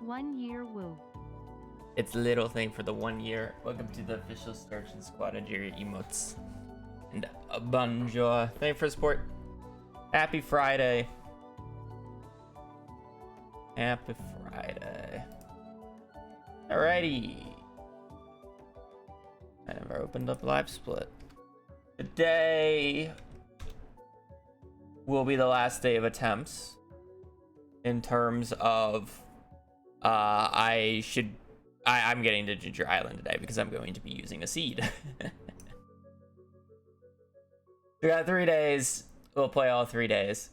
1 year woo. It's a little thing for the 1 year. Welcome to the official Sturgeon Squad Nigeria emotes. And a bonjour. Thank you for support. Happy Friday. Happy Friday. Alrighty. I never opened up Live Split. Today will be the last day of attempts in terms of I'm getting to Ginger Island today because I'm going to be using a seed. We got 3 days. We'll play all 3 days.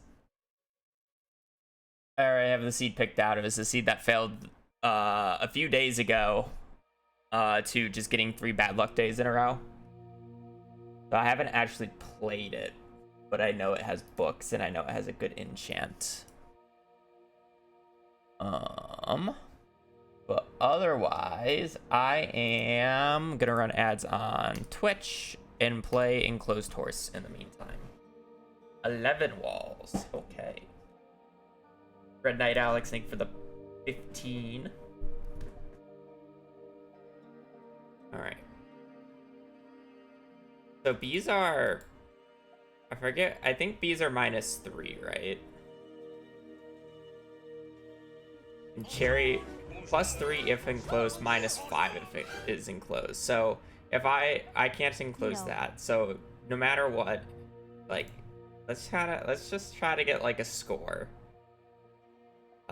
I already have the seed picked out. It was the seed that failed a few days ago to just getting 3 bad luck days in a row. So I haven't actually played it, but I know it has books and I know it has a good enchant. But otherwise, I am gonna run ads on Twitch and play Enclosed Horse in the meantime. 11 walls. Okay. Red Knight Alex, thank you for the 15. Alright. So bees are... I forget. I think bees are -3, right? And cherry... +3 if enclosed, -5 if it is enclosed. So if I can't enclose that. So no matter what, like, let's just try to get like a score.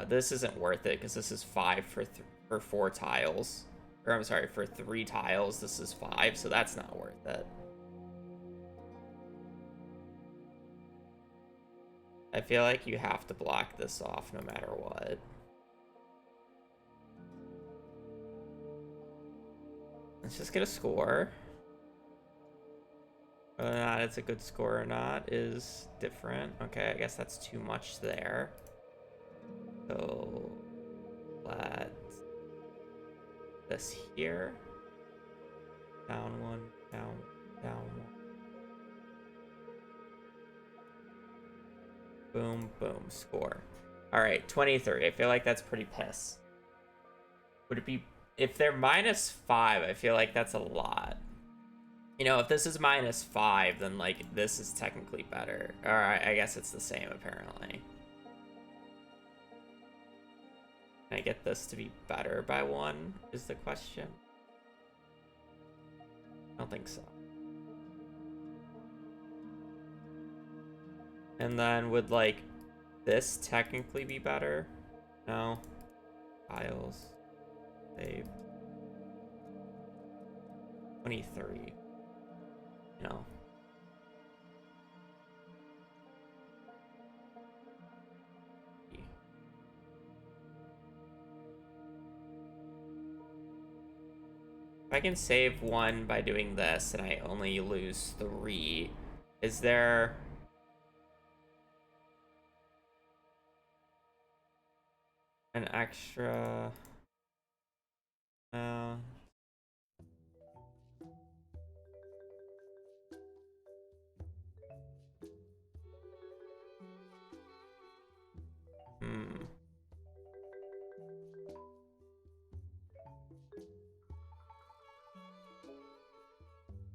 This isn't worth it because this is 5 for 4 tiles. Or I'm sorry, for 3 tiles. This is 5, so that's not worth it. I feel like you have to block this off no matter what. Let's just get a score. Whether or not it's a good score or not is different. Okay, I guess that's too much there. So let's this here. Down 1, down 1. Boom, boom, score. Alright, 23. I feel like that's pretty piss. Would it be... If they're -5, I feel like that's a lot. You know, if this is -5, then, like, this is technically better. Alright, I guess it's the same, apparently. Can I get this to be better by 1, is the question. I don't think so. And then would, like, this technically be better? No. Tiles. Save. 23. No. If I can save 1 by doing this and I only lose 3, is there... an extra...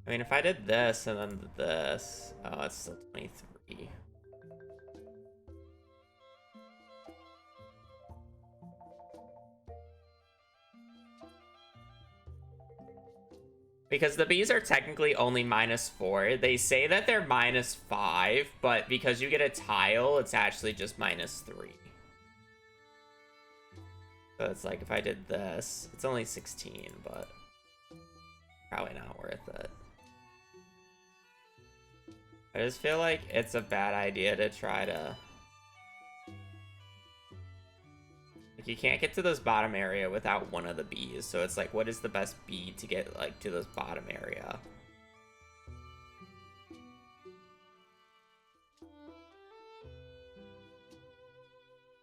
I mean, if I did this and then this... Oh, it's still 23. Because the bees are technically only -4. They say that they're -5, but because you get a tile, it's actually just -3. So it's like if I did this, it's only 16, but probably not worth it. I just feel like it's a bad idea to try to... Like, you can't get to this bottom area without one of the bees, so it's like, what is the best bee to get, like, to this bottom area?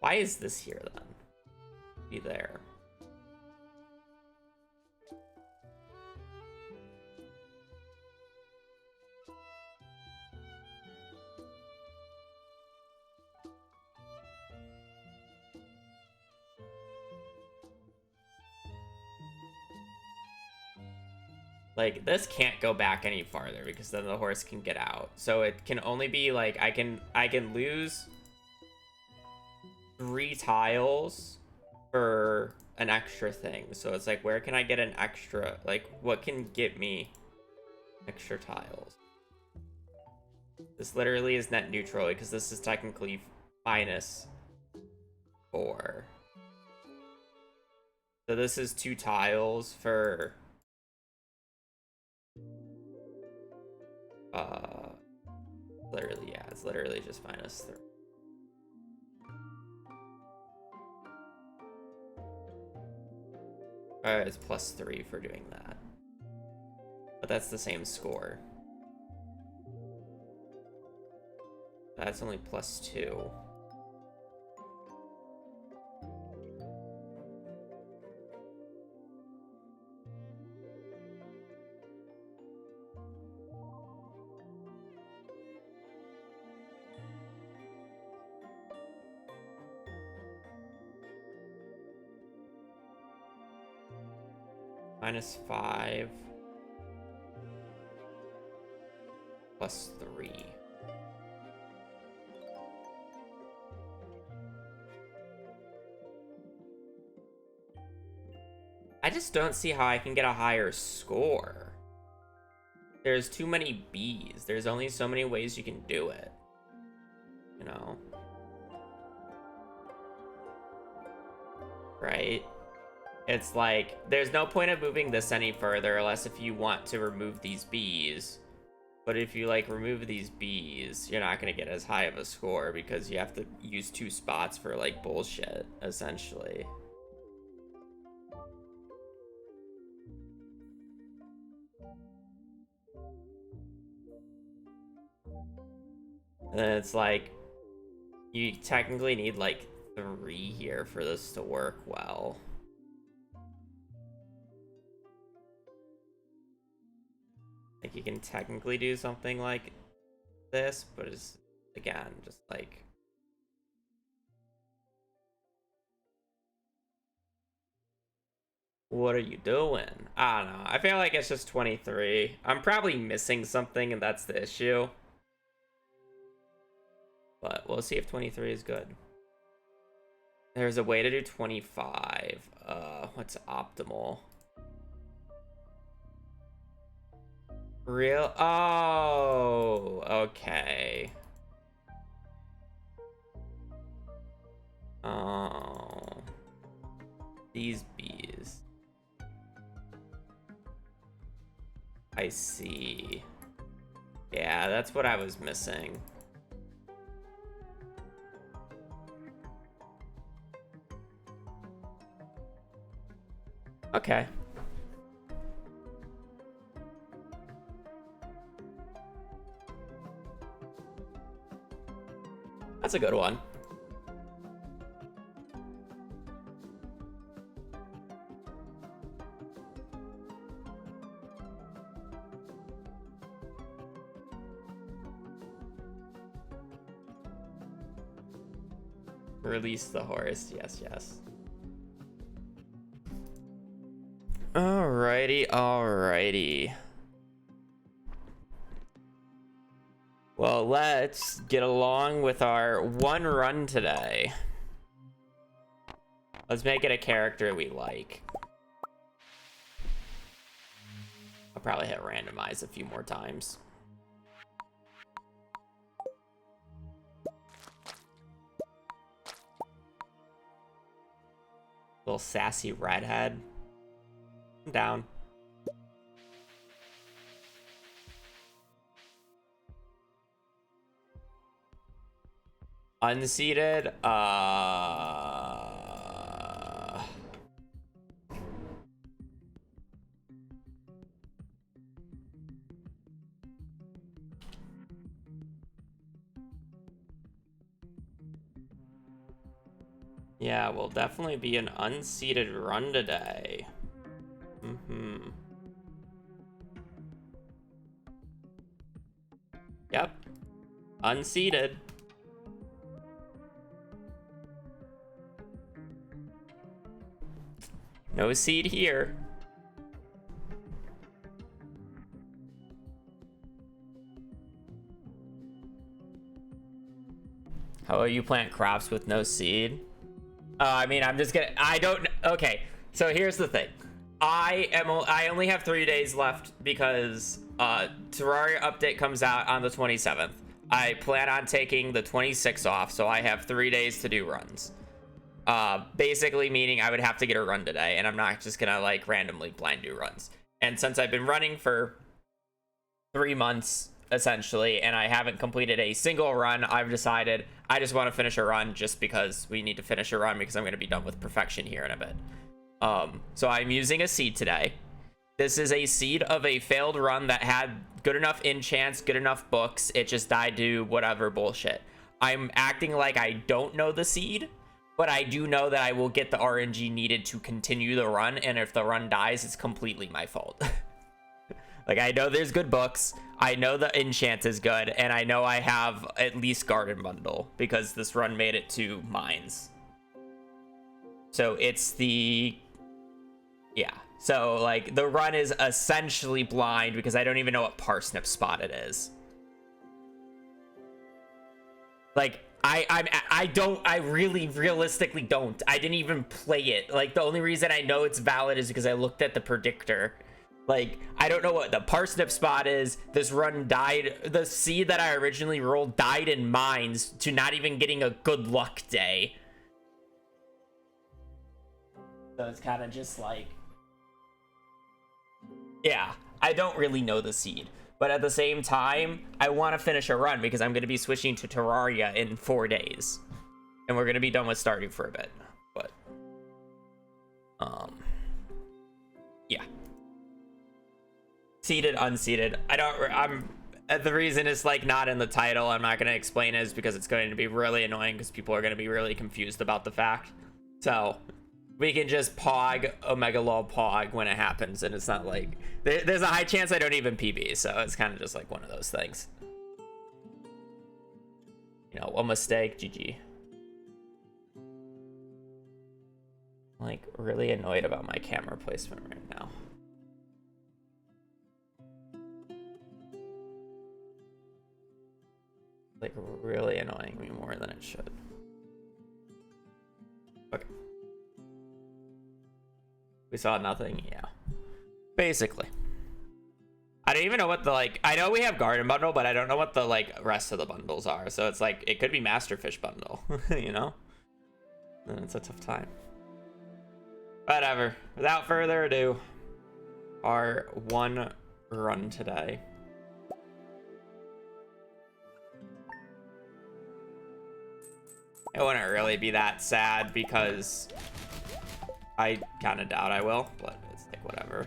Why is this here, then? Be there. Like, this can't go back any farther because then the horse can get out. So it can only be like, I can lose 3 tiles for an extra thing. So it's like, where can I get an extra, like, what can get me extra tiles? This literally is net neutral because this is technically -4. So this is 2 tiles for literally, yeah, it's literally just -3. It's +3 for doing that. But that's the same score. That's only +2. -5 +3. I just don't see how I can get a higher score. There's too many Bs. There's only so many ways you can do it. You know? Right? It's like, there's no point of moving this any further unless if you want to remove these Bs. But if you, like, remove these Bs, you're not gonna get as high of a score because you have to use 2 spots for, like, bullshit, essentially. And then it's like, you technically need, like, 3 here for this to work well. Like, you can technically do something like this, but it's, again, just like... What are you doing? I don't know. I feel like it's just 23. I'm probably missing something, and that's the issue. But we'll see if 23 is good. There's a way to do 25. What's optimal? Real? Oh, okay. Oh. These bees. I see. Yeah, that's what I was missing. Okay. That's a good one. Release the horse. Yes, yes. Alrighty, alrighty. Well, let's get along with our one run today. Let's make it a character we like. probably hit randomize a few more times. Little sassy redhead. I'm down. Unseated, yeah, will definitely be an unseated run today. Yep. Unseated. No seed here. How will you plant crops with no seed? I mean, I'm just gonna, okay. So here's the thing. I only have 3 days left because Terraria update comes out on the 27th. I plan on taking the 26th off, so I have 3 days to do runs. Basically meaning I would have to get a run today, and I'm not just gonna like randomly blind do runs. And since I've been running for 3 months essentially, and I haven't completed a single run, I've decided I just want to finish a run just because we need to finish a run because I'm going to be done with perfection here in a bit. So I'm using a seed today. This is a seed of a failed run that had good enough enchants, good enough books. It just died to whatever bullshit. I'm acting like I don't know the seed, but I do know that I will get the RNG needed to continue the run, and if the run dies, it's completely my fault. Like, I know there's good books, I know the enchant is good, and I know I have at least Garden Bundle, because this run made it to mines. So it's the... yeah. So, like, the run is essentially blind, because I don't even know what parsnip spot it is. Like, I really realistically don't. I didn't even play it. Like, the only reason I know it's valid is because I looked at the predictor. Like, I don't know what the parsnip spot is. This run died. The seed that I originally rolled died in mines to not even getting a good luck day. So it's kind of just like... yeah, I don't really know the seed. But at the same time, I want to finish a run because I'm going to be switching to Terraria in 4 days. And we're going to be done with Stardew for a bit. But... yeah. Seated, unseated. The reason it's like not in the title, I'm not going to explain it, is because it's going to be really annoying because people are going to be really confused about the fact. So we can just pog Omega Law pog when it happens, and it's not like there's a high chance I don't even PB, so it's kind of just like one of those things. You know, one mistake, GG. I'm like really annoyed about my camera placement right now. Like really annoying me more than it should. Okay. We saw nothing, yeah. Basically. I don't even know what the like, I know we have Garden Bundle, but I don't know what the like rest of the bundles are. So it's like, it could be Masterfish Bundle, you know? And it's a tough time. Whatever. Without further ado, our one run today. It wouldn't really be that sad because I kind of doubt I will, but it's like whatever.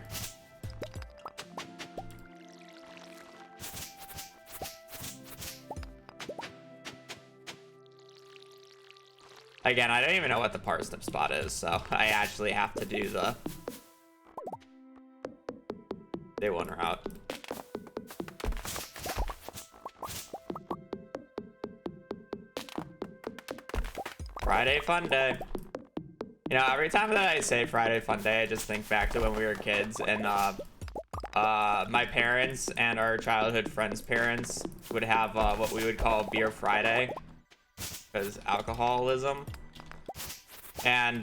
Again, I don't even know what the parsnip spot is, so I actually have to do the day one route. Friday fun day. You know, every time that I say Friday fun day, I just think back to when we were kids, and my parents and our childhood friends' parents would have what we would call Beer Friday, because alcoholism. And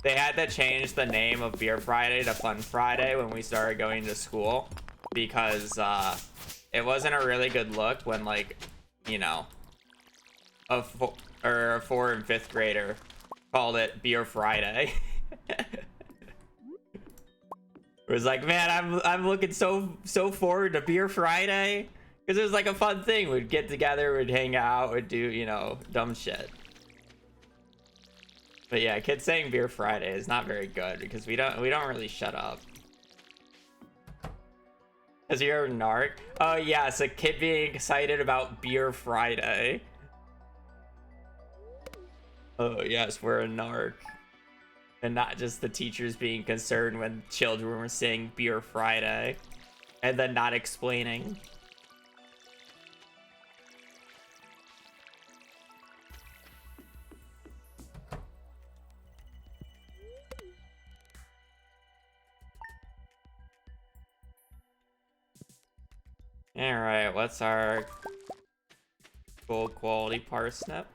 They had to change the name of Beer Friday to Fun Friday when we started going to school because it wasn't a really good look when, like, you know, a 4th and 5th grader called it Beer Friday. It was like, man, I'm looking so forward to Beer Friday because it was like a fun thing. We'd get together, we'd hang out, we'd do, you know, dumb shit. But yeah, kids saying Beer Friday is not very good because we don't really shut up. Cause you're a narc. Oh yes, a kid being excited about Beer Friday. Oh yes, we're a narc. And not just the teachers being concerned when children were saying Beer Friday and then not explaining. Alright, what's our gold quality parsnip?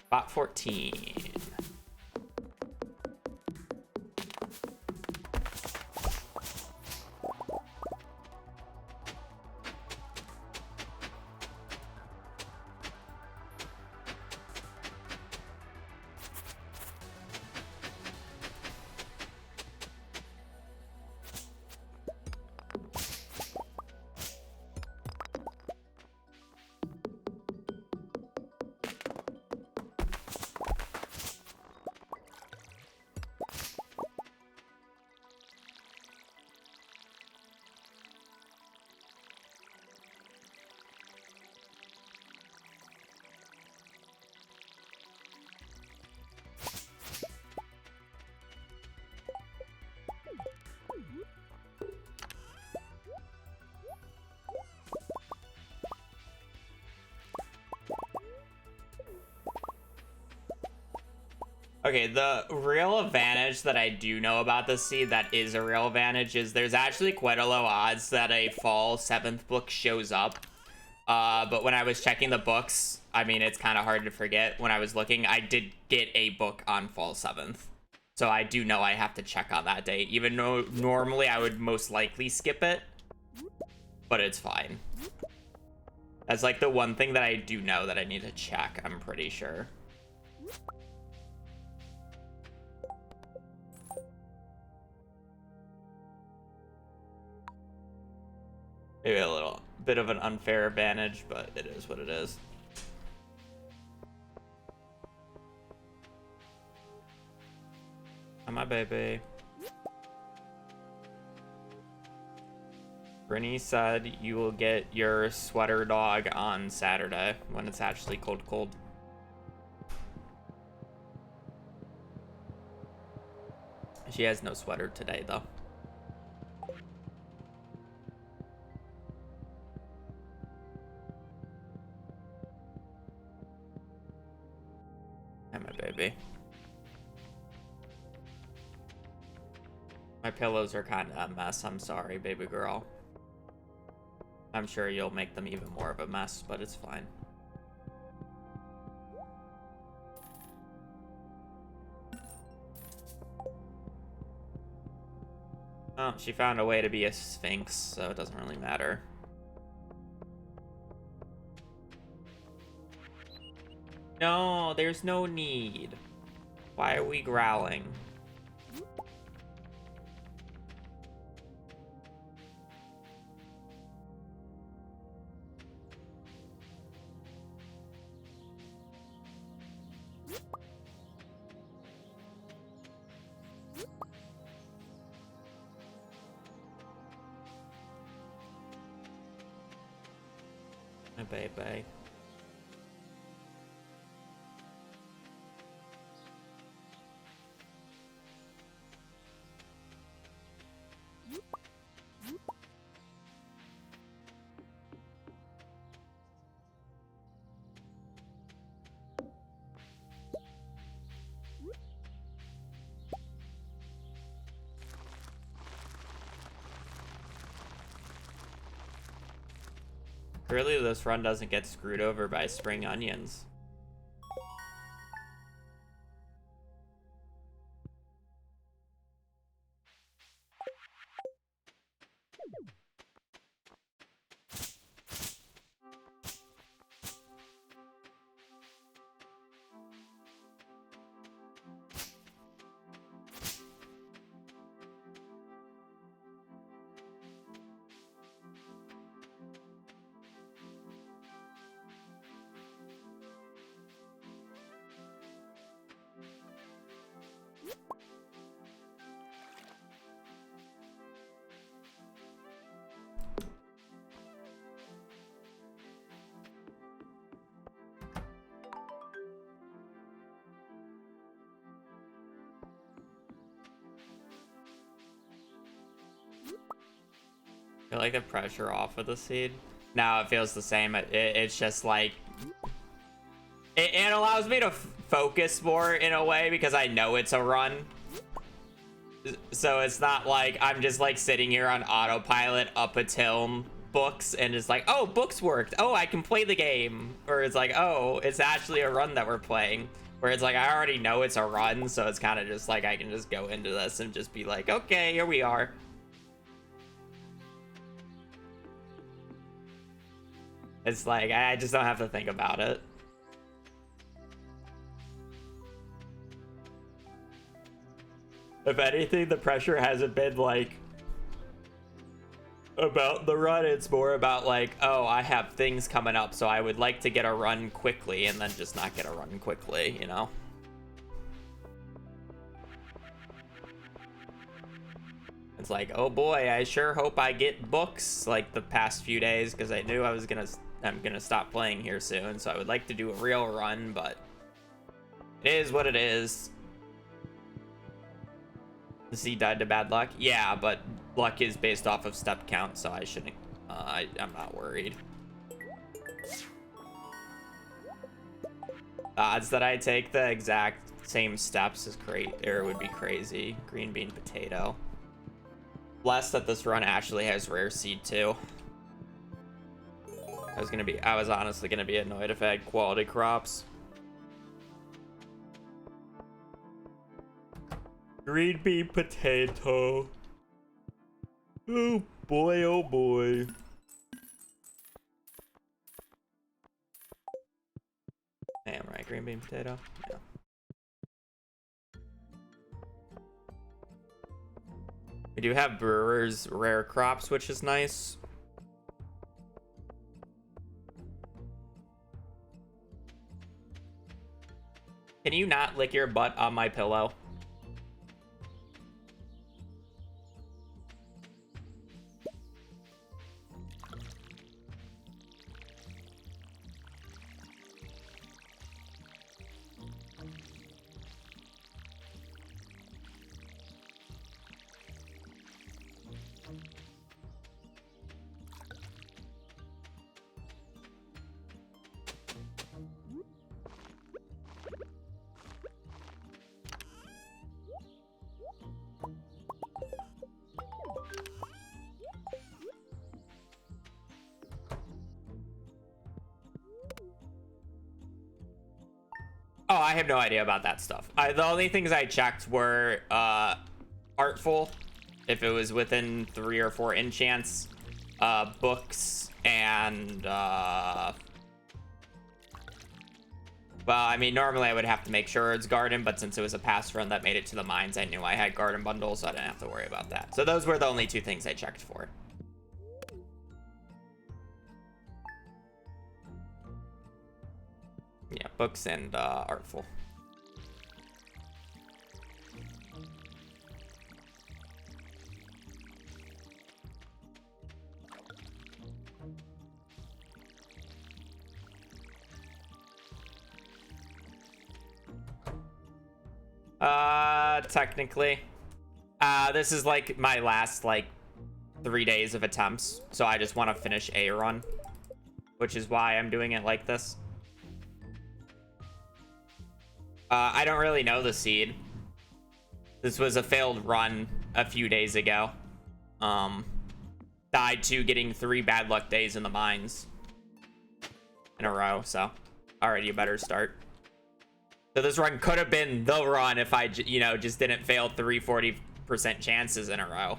Spot 14. Okay, the real advantage that I do know about this seed that is a real advantage is there's actually quite a low odds that a fall 7th book shows up. But when I was checking the books, I mean, it's kind of hard to forget. When I was looking, I did get a book on fall 7th. So I do know I have to check on that date, even though normally I would most likely skip it. But it's fine. That's like the one thing that I do know that I need to check, I'm pretty sure. Maybe a little bit of an unfair advantage, but it is what it is. Oh, my baby. Brittany said you will get your sweater dog on Saturday when it's actually cold. She has no sweater today, though. And my baby. My pillows are kind of a mess. I'm sorry, baby girl. I'm sure you'll make them even more of a mess, but it's fine. Oh, she found a way to be a sphinx, so it doesn't really matter. No, there's no need. Why are we growling? My baby. Clearly this run doesn't get screwed over by spring onions. I feel like the pressure off of the seed. Now it feels the same. It's just like it allows me to focus more in a way because I know it's a run. So it's not like I'm just like sitting here on autopilot up until books and just like, oh, books worked. Oh, I can play the game. Or it's like, oh, it's actually a run that we're playing. Where it's like, I already know it's a run. So it's kind of just like, I can just go into this and just be like, okay, here we are. It's like, I just don't have to think about it. If anything, the pressure hasn't been like about the run. It's more about like, oh, I have things coming up, so I would like to get a run quickly and then just not get a run quickly, you know? It's like, oh boy, I sure hope I get books like the past few days because I knew I'm gonna stop playing here soon, so I would like to do a real run, but it is what it is. The seed died to bad luck? Yeah, but luck is based off of step count, so I shouldn't, I'm not worried. Odds that I take the exact same steps is would be crazy. Green bean potato. Blessed that this run actually has rare seed too. I was honestly gonna be annoyed if I had quality crops. Green bean potato. Oh boy, oh boy. Damn right, green bean potato. Yeah. We do have Brewer's rare crops, which is nice. Can you not lick your butt on my pillow? Oh, I have no idea about that stuff. The only things I checked were artful, if it was within 3 or 4 enchants, books, and well, I mean, normally I would have to make sure it's garden, but since it was a pass run that made it to the mines, I knew I had garden bundles, so I didn't have to worry about that. So those were the only 2 things I checked for. Yeah, books and artful. Technically. This is like my last like 3 days of attempts, so I just want to finish a run, which is why I'm doing it like this. I don't really know the seed. This was a failed run a few days ago. Died to getting 3 bad luck days in the mines. in a row, so already a better start. So this run could have been the run if I, you know, just didn't fail 340% chances in a row.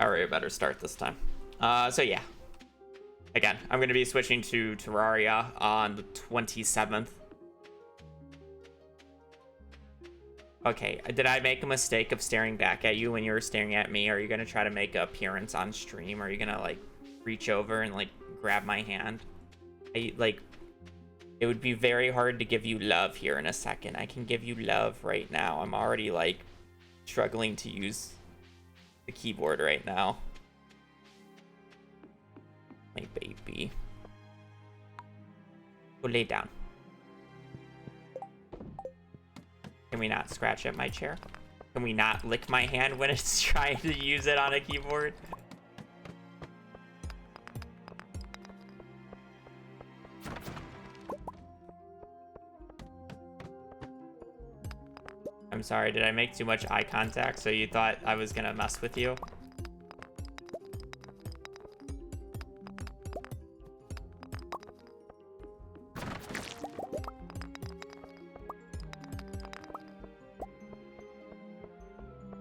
Alright, better start this time. So yeah. Again, I'm going to be switching to Terraria on the 27th. Okay, did I make a mistake of staring back at you when you were staring at me? Are you going to try to make an appearance on stream? Are you going to, like, reach over and, like, grab my hand? Like, it would be very hard to give you love here in a second. I can give you love right now. I'm already, like, struggling to use the keyboard right now. My baby. Go lay down. Can we not scratch at my chair? Can we not lick my hand when it's trying to use it on a keyboard? I'm sorry, did I make too much eye contact so you thought I was gonna mess with you?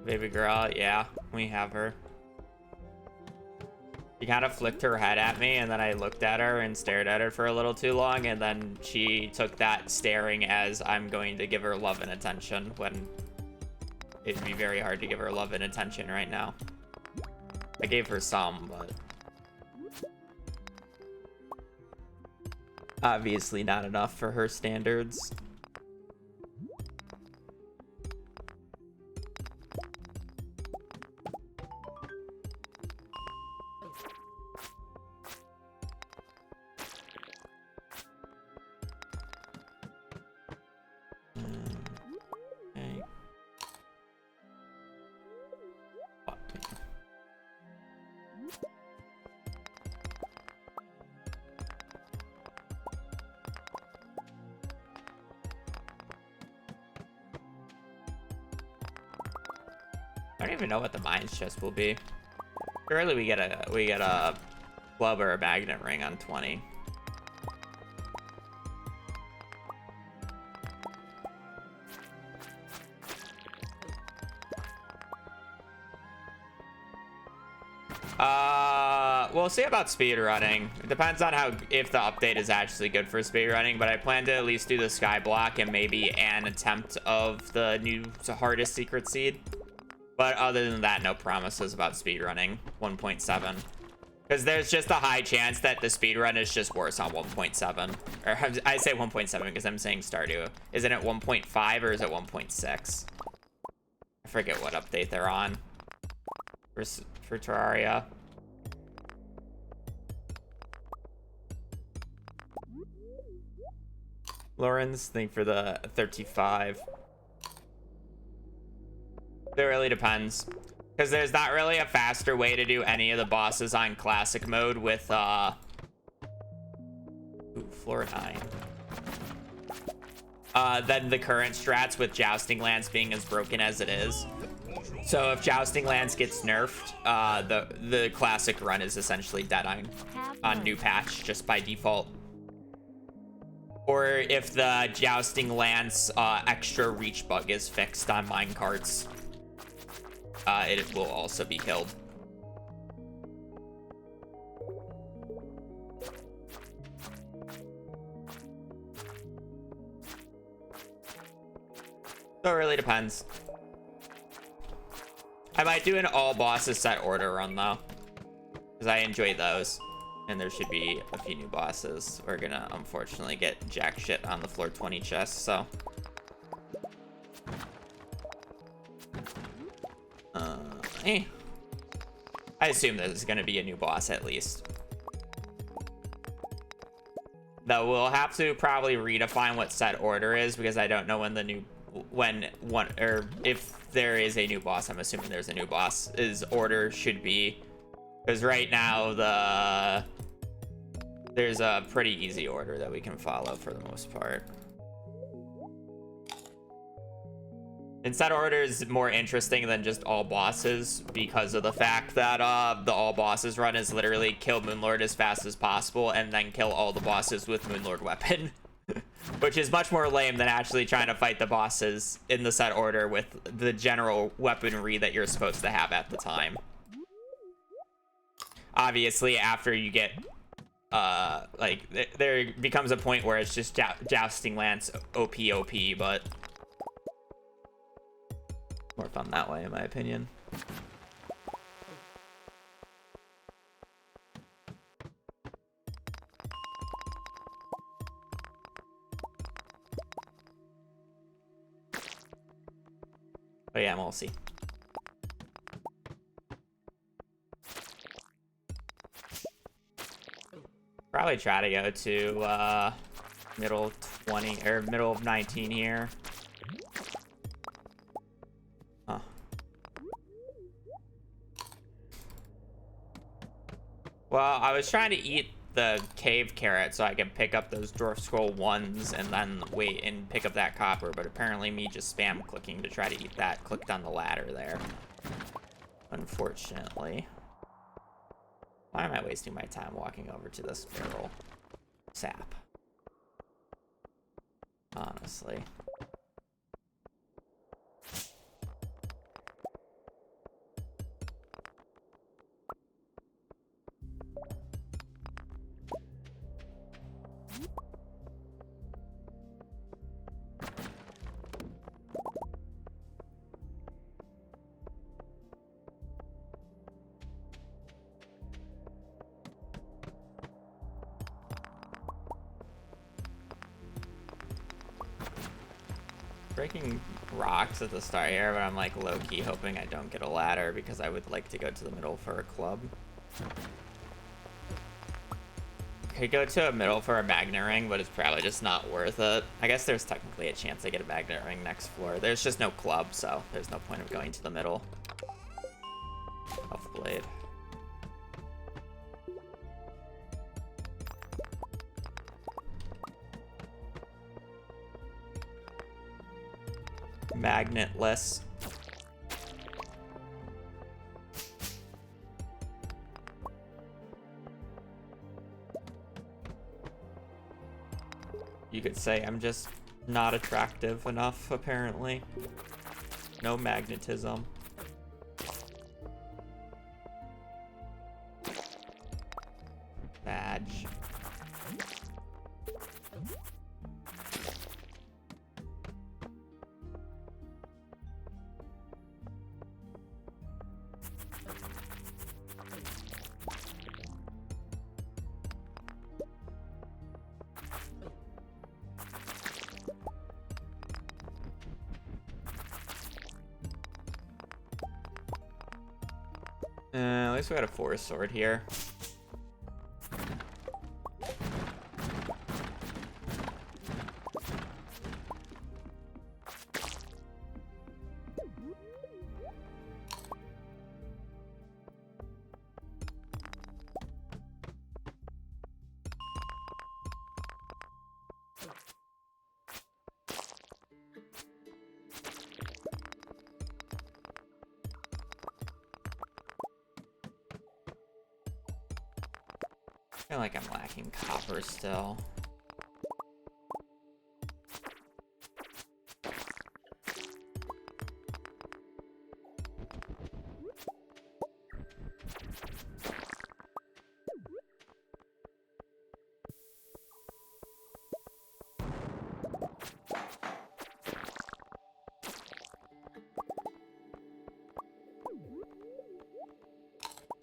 Baby girl, yeah, we have her. She kind of flicked her head at me, and then I looked at her and stared at her for a little too long, and then she took that staring as I'm going to give her love and attention, when it'd be very hard to give her love and attention right now. I gave her some, but obviously not enough for her standards. I don't even know what the mines chest will be. Surely we get a club or a magnet ring on 20. We'll see about speedrunning. It depends on if the update is actually good for speedrunning, but I plan to at least do the sky block and maybe an attempt of the new hardest secret seed. But other than that, no promises about speedrunning 1.7. Because there's just a high chance that the speedrun is just worse on 1.7. Or I say 1.7 because I'm saying Stardew. Isn't it 1.5 or is it 1.6? I forget what update they're on for Terraria. Lauren's thing for the 35. It really depends, because there's not really a faster way to do any of the bosses on classic mode with floor 9 than the current strats with Jousting Lance being as broken as it is. So if Jousting Lance gets nerfed, the classic run is essentially dead on new patch just by default. Or if the Jousting Lance extra reach bug is fixed on minecarts, it will also be killed. So it really depends. I might do an all bosses set order run though, because I enjoy those. And there should be a few new bosses. We're gonna unfortunately get jack shit on the floor 20 chest, so. I assume this is gonna be a new boss at least. Though we'll have to probably redefine what set order is, because I don't know when the new when one, or if there is a new boss, I'm assuming there's a new boss, his order should be, because right now there's a pretty easy order that we can follow for the most part. And set order is more interesting than just all bosses because of the fact that the all bosses run is literally kill Moonlord as fast as possible and then kill all the bosses with Moonlord weapon. Which is much more lame than actually trying to fight the bosses in the set order with the general weaponry that you're supposed to have at the time. Obviously, after you get, like, there becomes a point where it's just Jousting Lance OP, but more fun that way, in my opinion. But yeah, we'll see. Probably try to go to middle 20 or middle of 19 here. Huh. Well, I was trying to eat the cave carrot so I can pick up those dwarf scroll 1s and then wait and pick up that copper, but apparently me just spam clicking to try to eat that clicked on the ladder there. Unfortunately. Why am I wasting my time walking over to this barrel? Sap. Honestly. Breaking rocks at the start here, but I'm like low-key hoping I don't get a ladder because I would like to go to the middle for a club. Could go to a middle for a magnet ring, but it's probably just not worth it. I guess there's technically a chance I get a magnet ring next floor. There's just no club, so there's no point of going to the middle. Off blade. Magnetless. You could say I'm just not attractive enough, apparently. No magnetism. Badge. At least we got a forest sword here. I feel like I'm lacking copper still.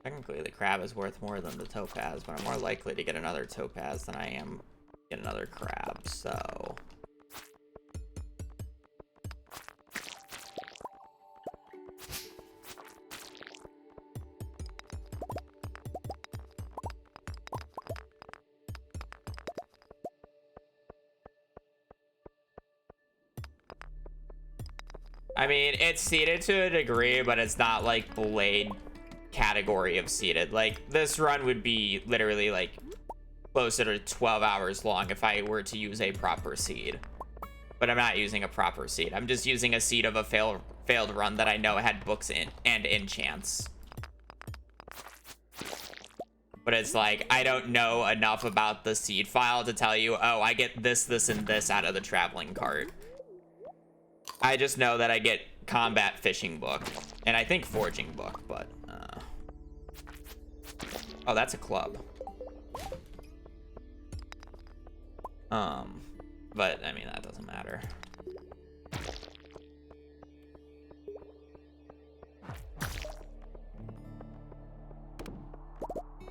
Technically, the crab is worth more than the topaz, but I'm more likely to get another topaz than I am get another crab, so... I mean, it's seeded to a degree, but it's not like Blade category of seeded. Like, this run would be literally like closer to 12 hours long if I were to use a proper seed. But I'm not using a proper seed. I'm just using a seed of a failed run that I know had books in and enchants. But it's like, I don't know enough about the seed file to tell you, oh, I get this, this, and this out of the traveling cart. I just know that I get combat fishing book. And I think forging book, but... Oh, that's a club. But, I mean, that doesn't matter.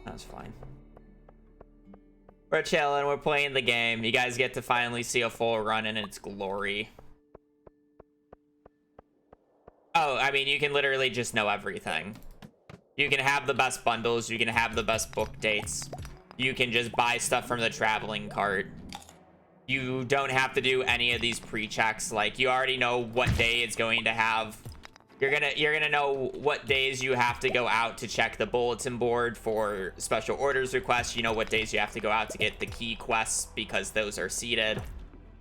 That's fine. We're chilling, we're playing the game. You guys get to finally see a full run in its glory. Oh, I mean, you can literally just know everything. You can have the best bundles, you can have the best book dates. You can just buy stuff from the traveling cart. You don't have to do any of these pre-checks. Like, you already know what day it's going to have. You're gonna know what days you have to go out to check the bulletin board for special orders requests. You know what days you have to go out to get the key quests because those are seeded.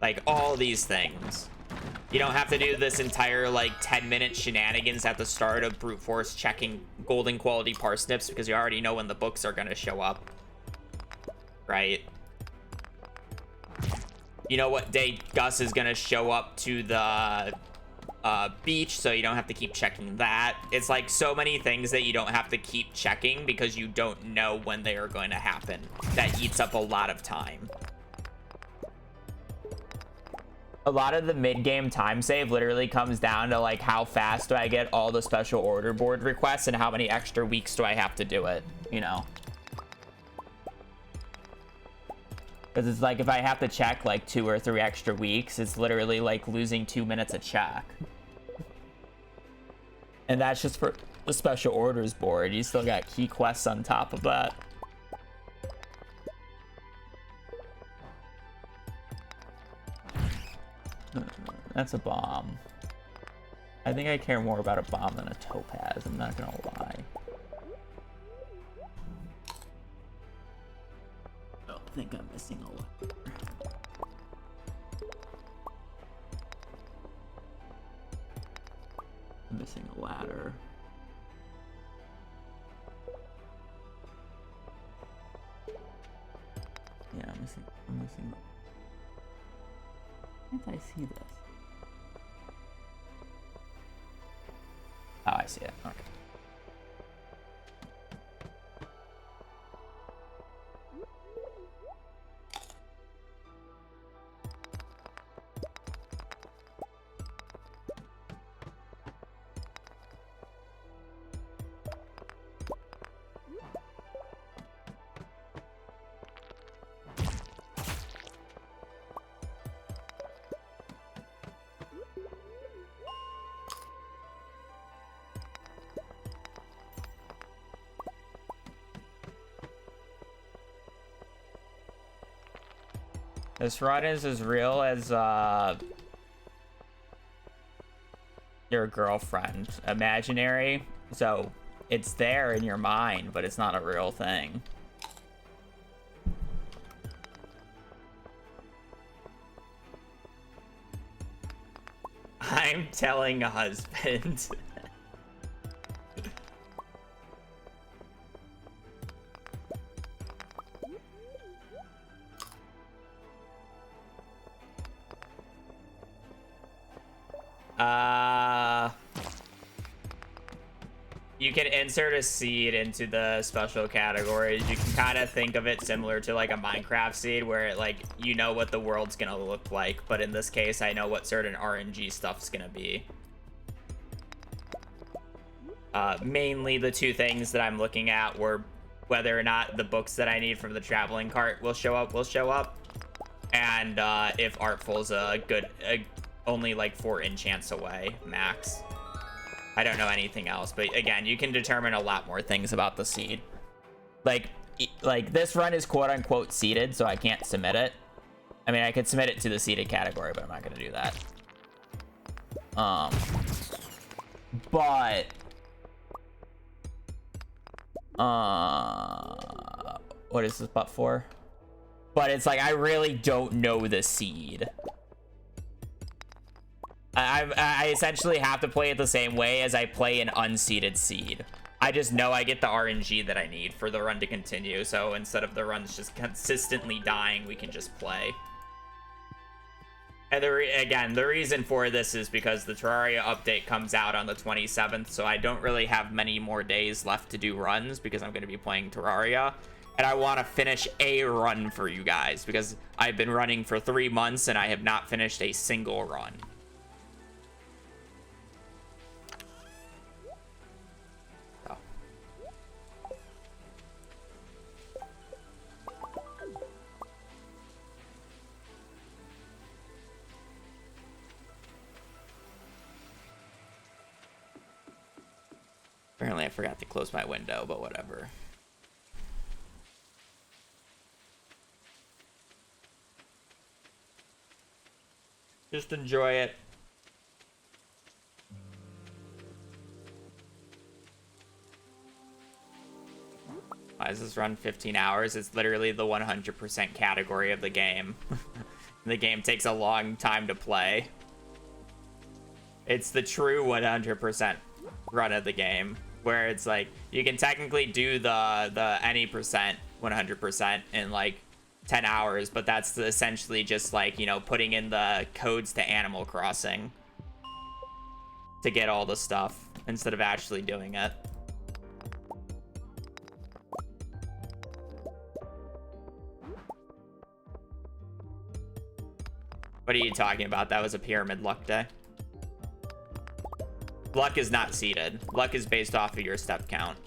Like, all these things. You don't have to do this entire, like, 10-minute shenanigans at the start of brute force checking golden quality parsnips because you already know when the books are gonna show up. Right? You know what day Gus is gonna show up to the beach, so you don't have to keep checking that. It's like so many things that you don't have to keep checking because you don't know when they are going to happen. That eats up a lot of time. A lot of the mid-game time save literally comes down to like how fast do I get all the special order board requests and how many extra weeks do I have to do it, you know? Because it's like if I have to check like 2 or 3 extra weeks, it's literally like losing 2 minutes a check. And that's just for the special orders board. You still got key quests on top of that. That's a bomb. I think I care more about a bomb than a topaz, I'm not gonna lie. I don't think I'm missing a lot. I'm missing a ladder. Yeah, I'm missing. Why can't I see this? Oh, I see it. Okay. This run is as real as your girlfriend. Imaginary, so it's there in your mind, but it's not a real thing. I'm telling a husband. You can insert a seed into the special categories. You can kind of think of it similar to like a Minecraft seed where it, like, you know what the world's gonna look like, but in this case I know what certain RNG stuff's gonna be. Mainly the two things that I'm looking at were whether or not the books that I need from the traveling cart will show up, and if Artful's only like 4 enchants away max. I don't know anything else, but again, you can determine a lot more things about the seed. Like this run is quote unquote seeded, so I can't submit it. I mean, I could submit it to the seeded category, but I'm not gonna do that. but what is this but for? But it's like I really don't know the seed. I essentially have to play it the same way as I play an unseeded seed. I just know I get the RNG that I need for the run to continue. So instead of the runs just consistently dying, we can just play. And again, the reason for this is because the Terraria update comes out on the 27th, so I don't really have many more days left to do runs because I'm going to be playing Terraria. And I want to finish a run for you guys because I've been running for 3 months and I have not finished a single run. Apparently I forgot to close my window, but whatever. Just enjoy it. Why does this run 15 hours? It's literally the 100% category of the game. The game takes a long time to play. It's the true 100% run of the game, where it's like you can technically do the any percent 100% in like 10 hours, but that's essentially just like, you know, putting in the codes to Animal Crossing to get all the stuff instead of actually doing it. What are you talking about? That was a pyramid luck day. Luck is not seeded. Luck is based off of your step count.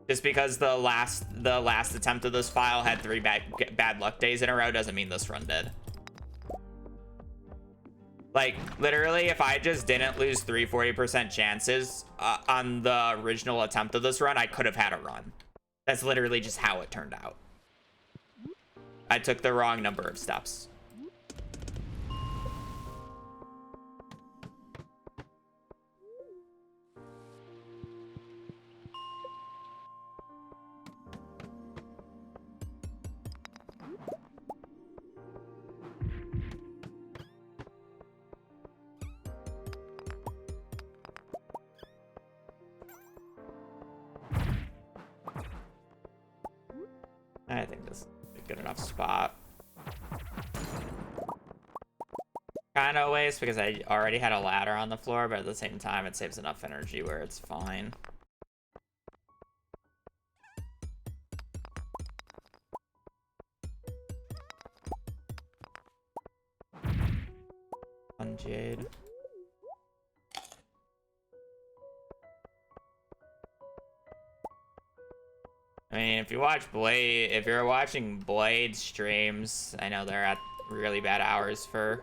Just because the last attempt of this file had 3 bad luck days in a row doesn't mean this run did. Like, literally, if I just didn't lose 40% chances on the original attempt of this run, I could have had a run. That's literally just how it turned out. I took the wrong number of steps. I think this is a good enough spot. Kind of a waste because I already had a ladder on the floor, but at the same time it saves enough energy where it's fine. On Jade. I mean, if you watch Blade, if you're watching Blade streams, I know they're at really bad hours for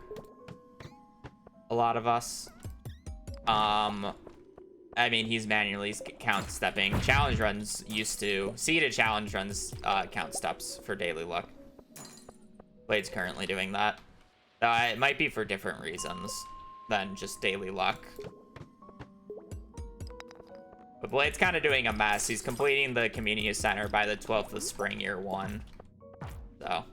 a lot of us. I mean, he's manually count stepping. Challenge runs used to, seeded challenge runs count steps for daily luck. Blade's currently doing that. It might be for different reasons than just daily luck. But Blade's kind of doing a mess. He's completing the community center by the 12th of spring, year 1. So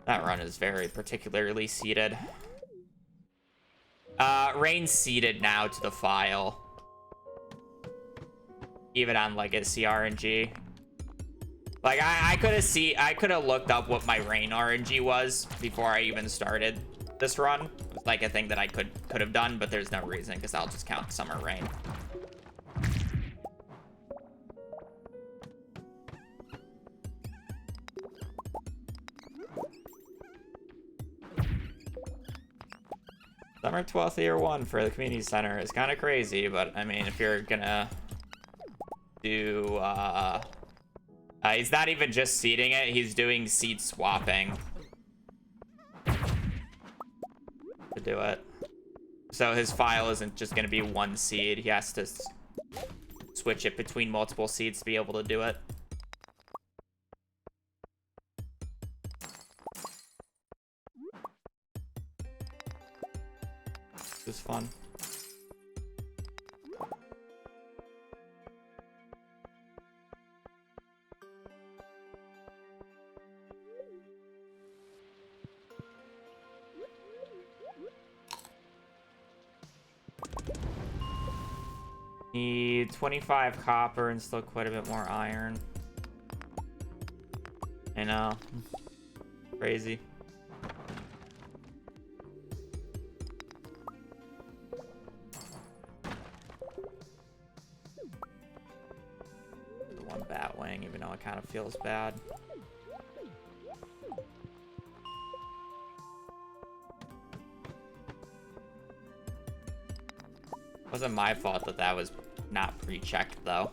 that run is very particularly seeded. Rain's seeded now to the file. Even on Legacy RNG. Like I could have looked up what my Rain RNG was before I even started this run. It's like a thing that I could have done, but there's no reason because I'll just count Summer Rain. Summer 12th year 1 for the community center is kind of crazy, but I mean, if you're gonna do he's not even just seeding it, he's doing seed swapping to do it. So his file isn't just gonna be one seed, he has to switch it between multiple seeds to be able to do it. It was fun. Need 25 copper and still quite a bit more iron. I know. Crazy. The one bat wing, even though it kind of feels bad. Wasn't my fault that that was not pre-checked though.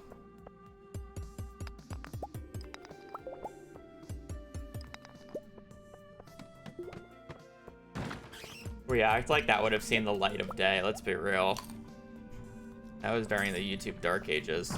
React like that would have seen the light of day, let's be real. That was during the YouTube dark ages.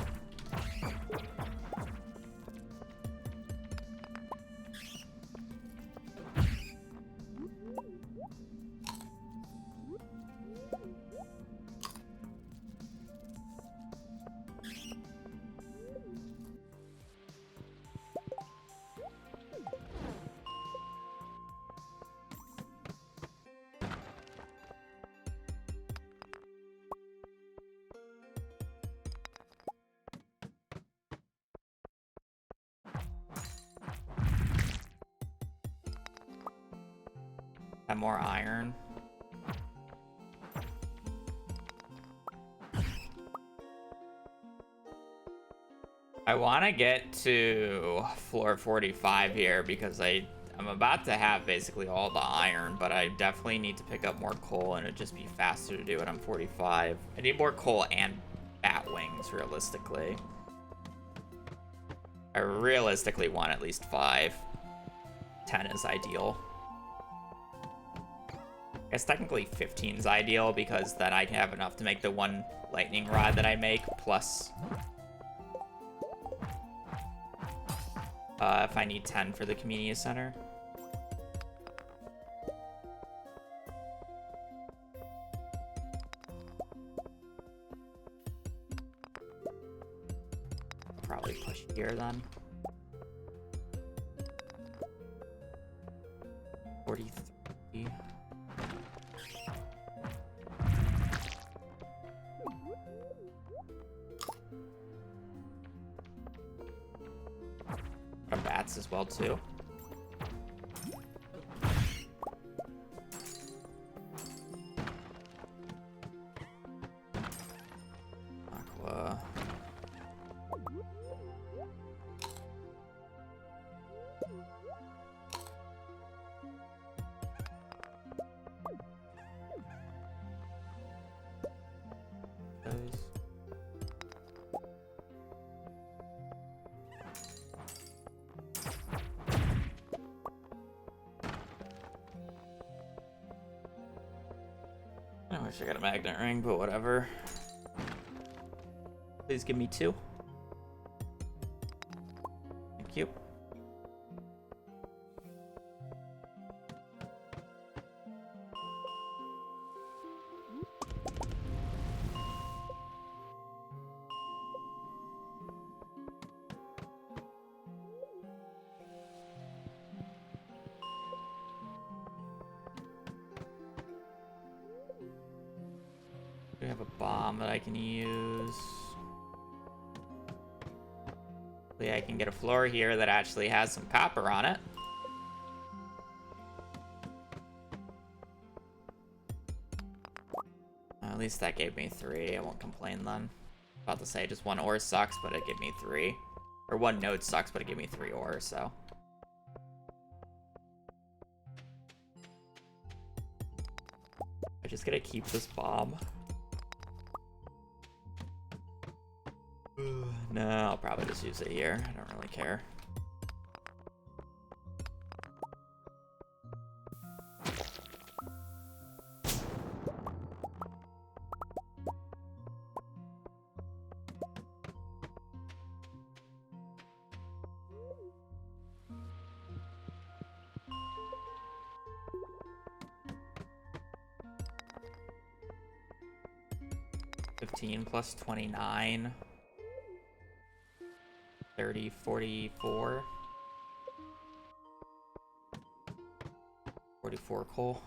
Have more iron. I want to get to floor 45 here because I'm about to have basically all the iron, but I definitely need to pick up more coal and it'd just be faster to do it on 45. I need more coal and bat wings, realistically. I realistically want at least 5. 10 is ideal. I guess technically 15 is ideal because then I can have enough to make the one lightning rod that I make, plus if I need 10 for the community center. Probably push here then. 43. Bats as well too. Aqua. Those. I wish I got a magnet ring, but whatever. Please give me 2. Thank you. We have a bomb that I can use. Hopefully I can get a floor here that actually has some copper on it. At least that gave me 3. I won't complain then. About to say just 1 ore sucks, but it gave me 3. Or 1 node sucks, but it gave me 3 ore, so. I just gotta keep this bomb. No, I'll probably just use it here. I don't really care. 15 plus 29. 30, 44. 44 coal.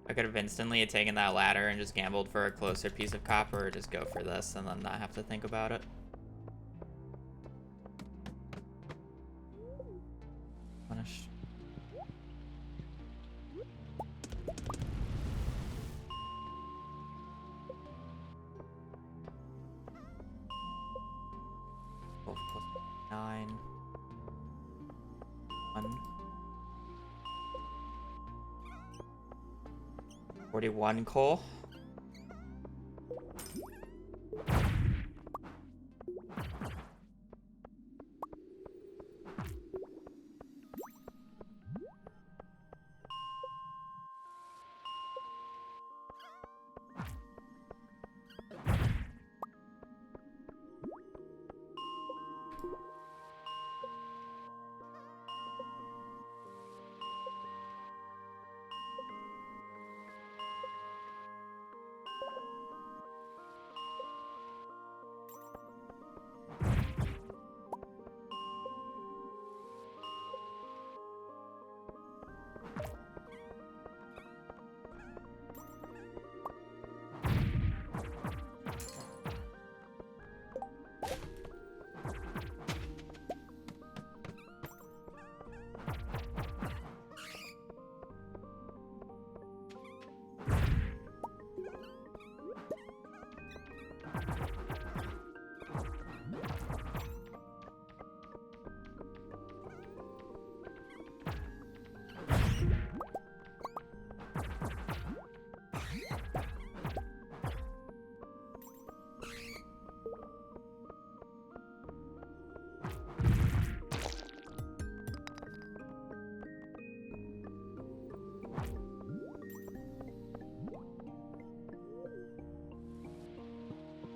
I could have instantly taken that ladder and just gambled for a closer piece of copper, or just go for this and then not have to think about it. Punish. Plus 9. 1. 41 coal.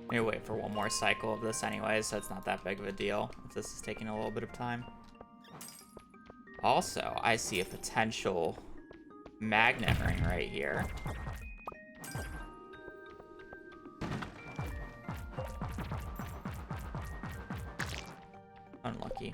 I'm gonna wait for one more cycle of this anyway, so it's not that big of a deal if this is taking a little bit of time. Also, I see a potential magnet ring right here. Unlucky.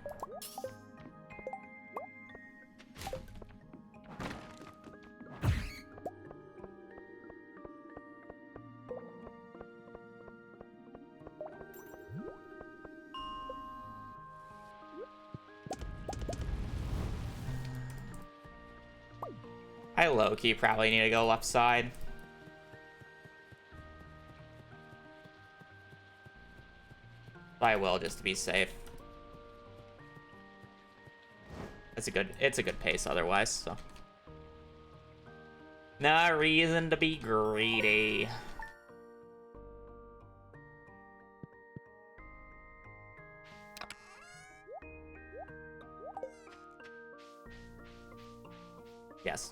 I low-key probably need to go left side. But I will just to be safe. It's a good pace otherwise, so. No reason to be greedy. Yes.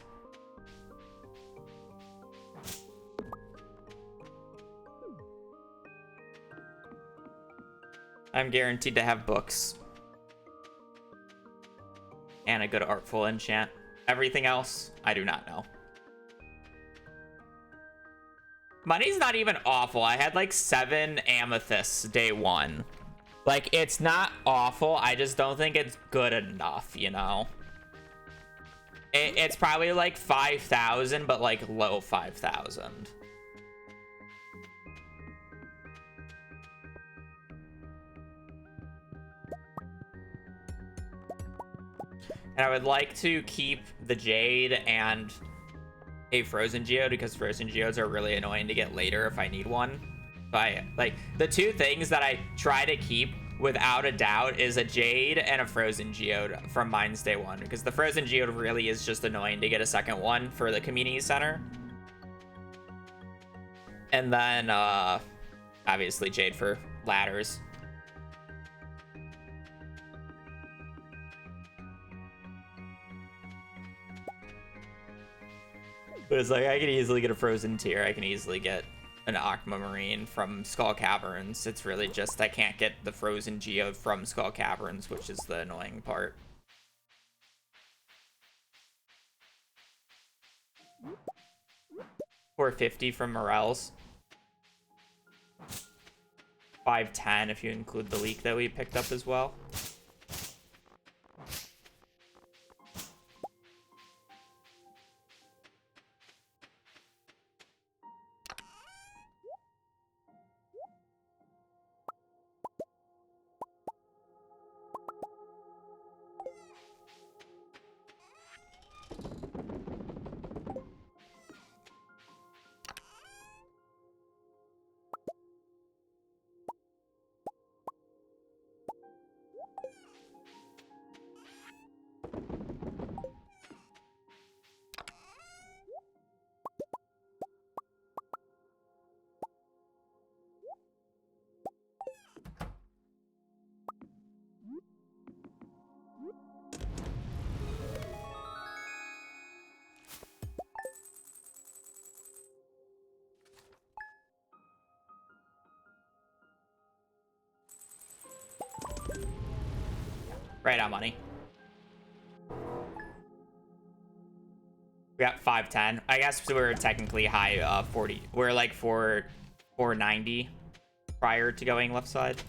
I'm guaranteed to have books. And a good artful enchant. Everything else, I do not know. Money's not even awful. I had like 7 amethysts day 1. Like, it's not awful. I just don't think it's good enough, you know? It's probably like 5,000, but like low 5,000. And I would like to keep the Jade and a Frozen Geode, because Frozen Geodes are really annoying to get later if I need one. But like, the 2 things that I try to keep without a doubt is a Jade and a Frozen Geode from Mines Day 1, because the Frozen Geode really is just annoying to get a second one for the community center. And then obviously Jade for ladders. But it's like, I can easily get a Frozen Tier. I can easily get an Aquamarine from Skull Caverns. It's really just I can't get the frozen geode from Skull Caverns, which is the annoying part. $450 from Morels. 510 if you include the leak that we picked up as well. Right on money. We got 510. I guess we're technically high 40. We're like 490 prior to going left side.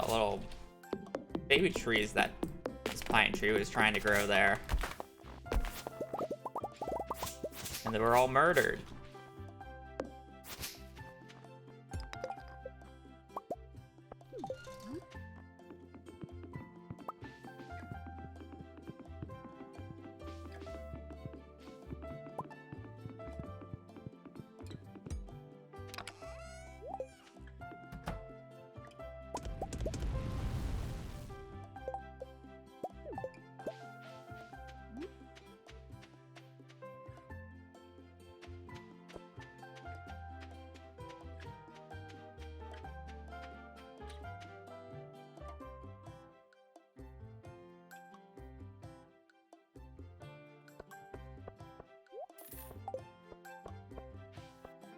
Little baby trees that this pine tree was trying to grow there. And they were all murdered.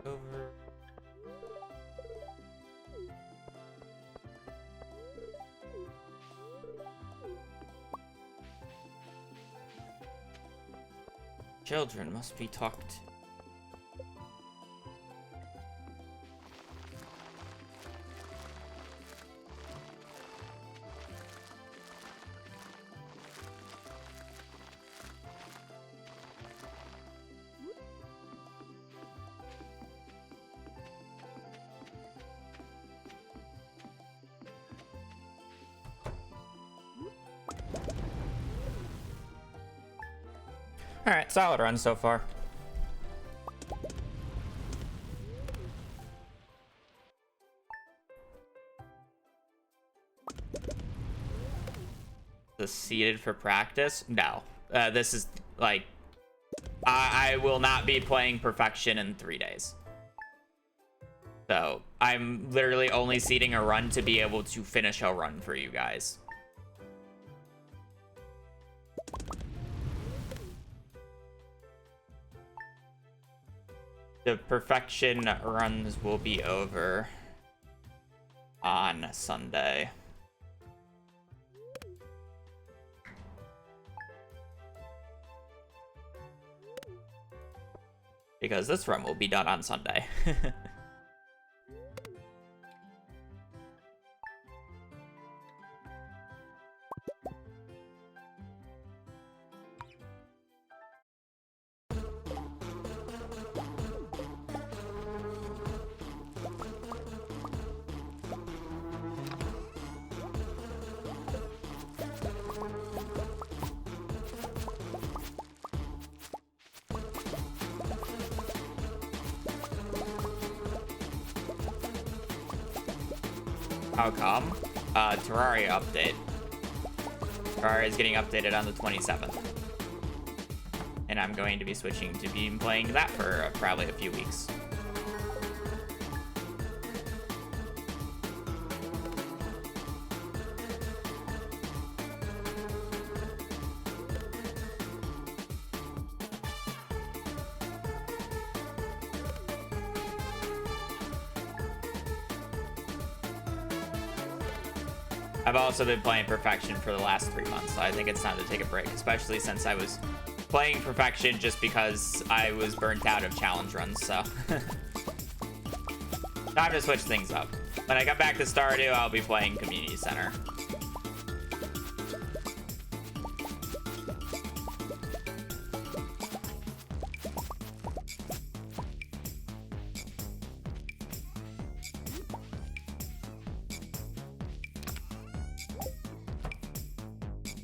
Over. Children must be talked to. Alright, solid run so far. The seated for practice? No. This is like I will not be playing perfection in 3 days. So I'm literally only seeding a run to be able to finish a run for you guys. The perfection runs will be over on Sunday. Because this run will be done on Sunday. How come? Terraria update. Terraria is getting updated on the 27th. And I'm going to be switching to being playing that for probably a few weeks. I've also been playing Perfection for the last 3 months, so I think it's time to take a break, especially since I was playing Perfection just because I was burnt out of challenge runs, so. Time to switch things up. When I come back to Stardew, I'll be playing Community Center.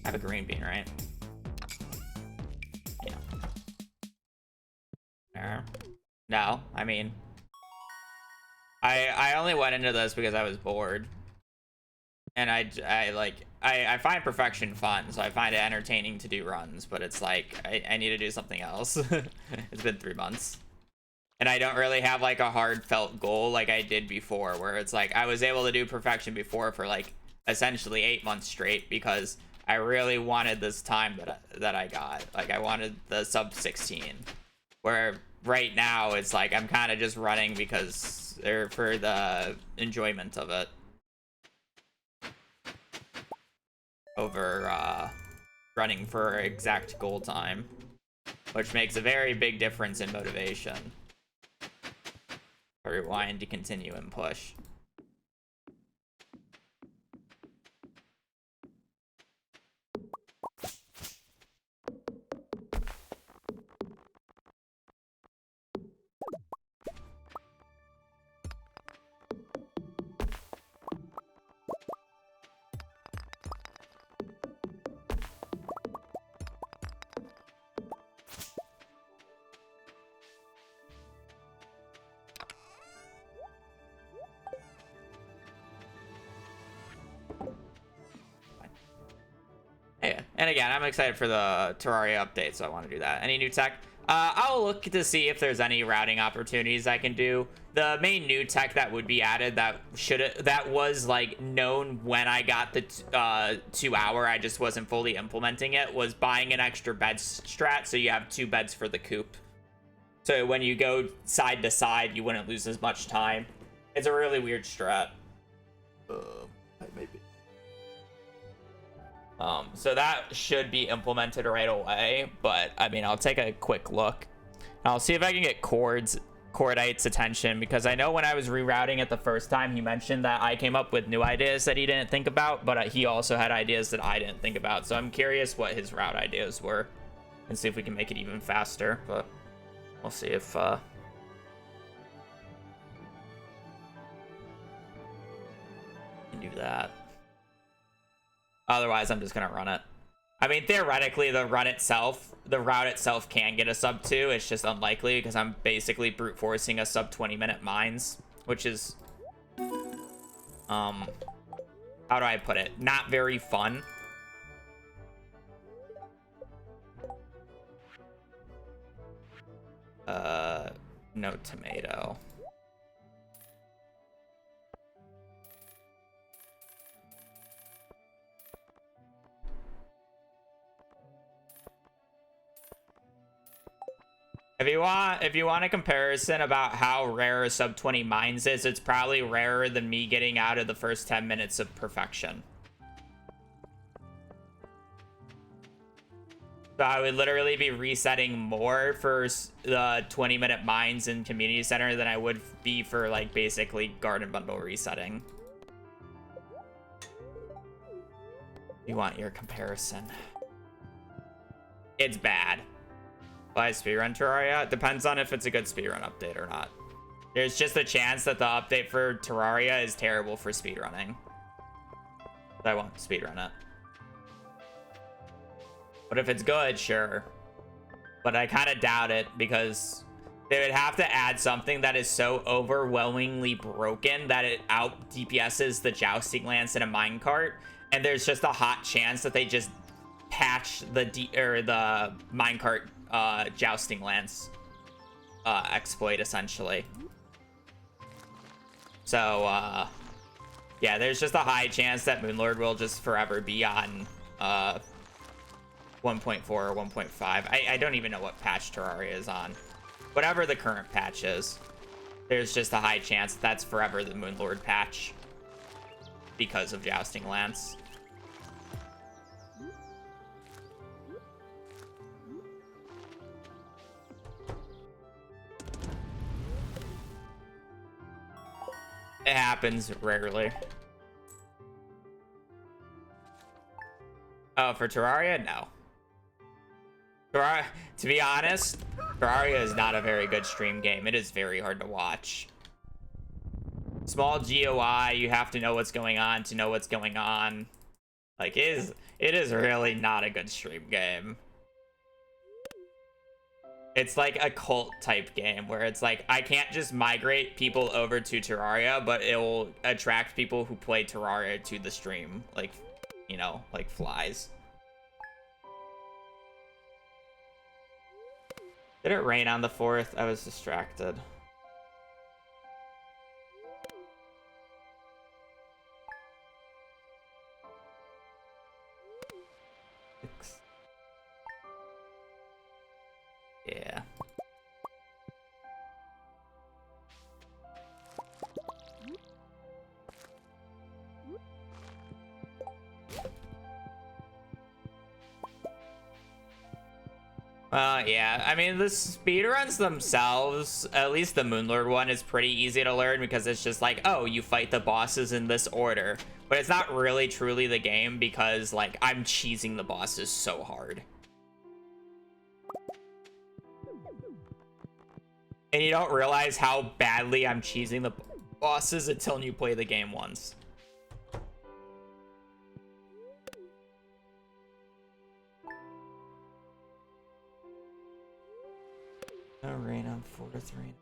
I have a green bean, right? Yeah. There. No, I mean, I only went into this because I was bored, and I find Perfection fun, so I find it entertaining to do runs. But it's like I need to do something else. It's been 3 months, and I don't really have like a heartfelt goal like I did before, where it's like I was able to do Perfection before for like essentially 8 months straight because I really wanted this time that I got. Like, I wanted the sub 16. Where right now, it's like, I'm kind of just running because they're for the enjoyment of it. Over, running for exact goal time. Which makes a very big difference in motivation. For wanting to continue and push. Yeah, and again, I'm excited for the Terraria update, so I want to do that. Any new tech? I'll look to see if there's any routing opportunities I can do. The main new tech that would be added that was like known when I got the 2 hour, I just wasn't fully implementing it, was buying an extra bed strat, so you have 2 beds for the coop. So when you go side to side, you wouldn't lose as much time. It's a really weird strat. Maybe. So that should be implemented right away, but I mean, I'll take a quick look. I'll see if I can get Cordite's attention, because I know when I was rerouting it the first time, he mentioned that I came up with new ideas that he didn't think about, but he also had ideas that I didn't think about. So I'm curious what his route ideas were and see if we can make it even faster, but we'll see if, can do that. Otherwise, I'm just gonna run it. I mean, theoretically, the route itself can get a sub 2. It's just unlikely because I'm basically brute forcing a sub 20-minute mines, which is, how do I put it? Not very fun. No tomato. If you want a comparison about how rare a sub 20 mines is, it's probably rarer than me getting out of the first 10 minutes of perfection. So I would literally be resetting more for the 20-minute mines in community center than I would be for like basically garden bundle resetting. You want your comparison. It's bad. By speedrun Terraria? It depends on if it's a good speedrun update or not. There's just a chance that the update for Terraria is terrible for speedrunning. I won't speedrun it. But if it's good, sure. But I kind of doubt it because they would have to add something that is so overwhelmingly broken that it out DPS's the jousting lance in a minecart, and there's just a hot chance that they just patch the minecart jousting lance exploit essentially. So yeah, there's just a high chance that Moonlord will just forever be on 1.4 or 1.5. I don't even know what patch Terraria is on. Whatever the current patch is, there's just a high chance that's forever the Moonlord patch because of Jousting Lance. It happens rarely. Oh, for Terraria? No. Terraria, to be honest, Terraria is not a very good stream game. It is very hard to watch. Small GOI, you have to know what's going on to know what's going on. Like, it is really not a good stream game. It's like a cult type game where it's like, I can't just migrate people over to Terraria, but it will attract people who play Terraria to the stream. Like, you know, like flies. Did it rain on the 4th? I was distracted. Yeah. Yeah, I mean, the speedruns themselves, at least the Moonlord one, is pretty easy to learn because it's just like, oh, you fight the bosses in this order. But it's not really truly the game because, like, I'm cheesing the bosses so hard. And you don't realize how badly I'm cheesing the bosses until you play the game once. No rain on 4th rain.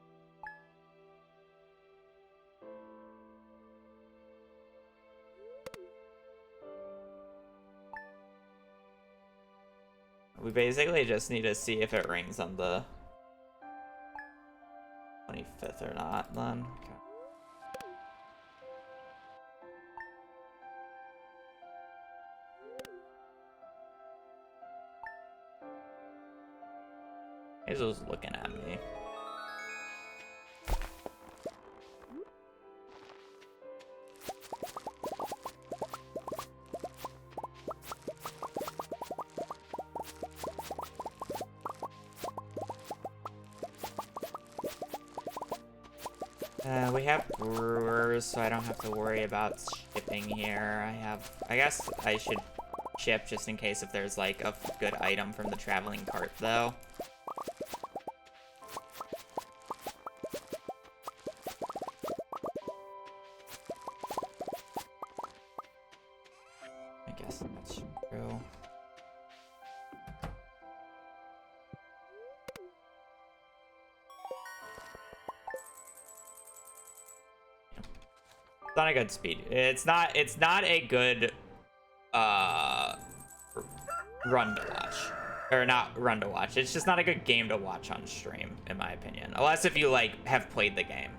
We basically just need to see if it rains on the 25th or not, then. Okay. Hazel's looking at me. We have brewers, so I don't have to worry about shipping here. I guess I should ship just in case if there's like a good item from the traveling cart, though. I guess that's true. It's not a good speed. It's not a good run to watch. Or not run to watch. It's just not a good game to watch on stream, in my opinion. Unless if you like have played the game.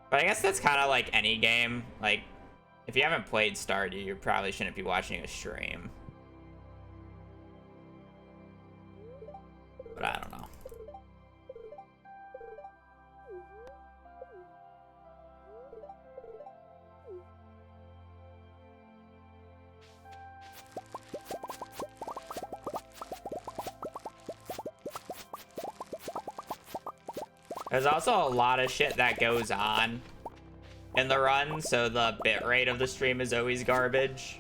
But I guess that's kind of like any game. Like, if you haven't played Stardew, you probably shouldn't be watching a stream. but I don't know. There's also a lot of shit that goes on in the run, so the bitrate of the stream is always garbage.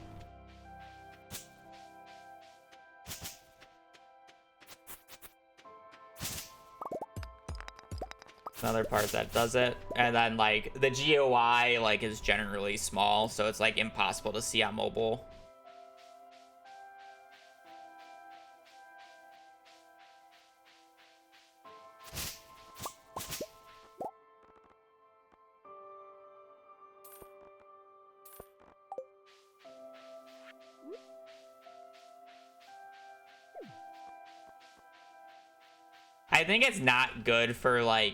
Another part that does it. And then, like, the GUI, like, is generally small, so it's, like, impossible to see on mobile. I think it's not good for, like,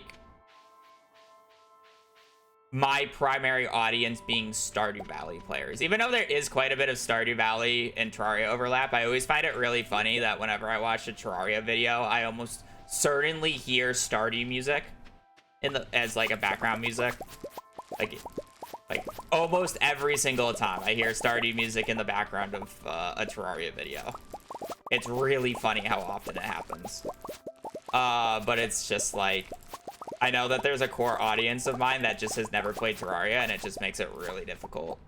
my primary audience being Stardew Valley players. Even though there is quite a bit of Stardew Valley and Terraria overlap, I always find it really funny that whenever I watch a Terraria video, I almost certainly hear Stardew music as, like, a background music. Like almost every single time I hear Stardew music in the background of a Terraria video. It's really funny how often it happens. But it's just like, I know that there's a core audience of mine that just has never played Terraria, and it just makes it really difficult.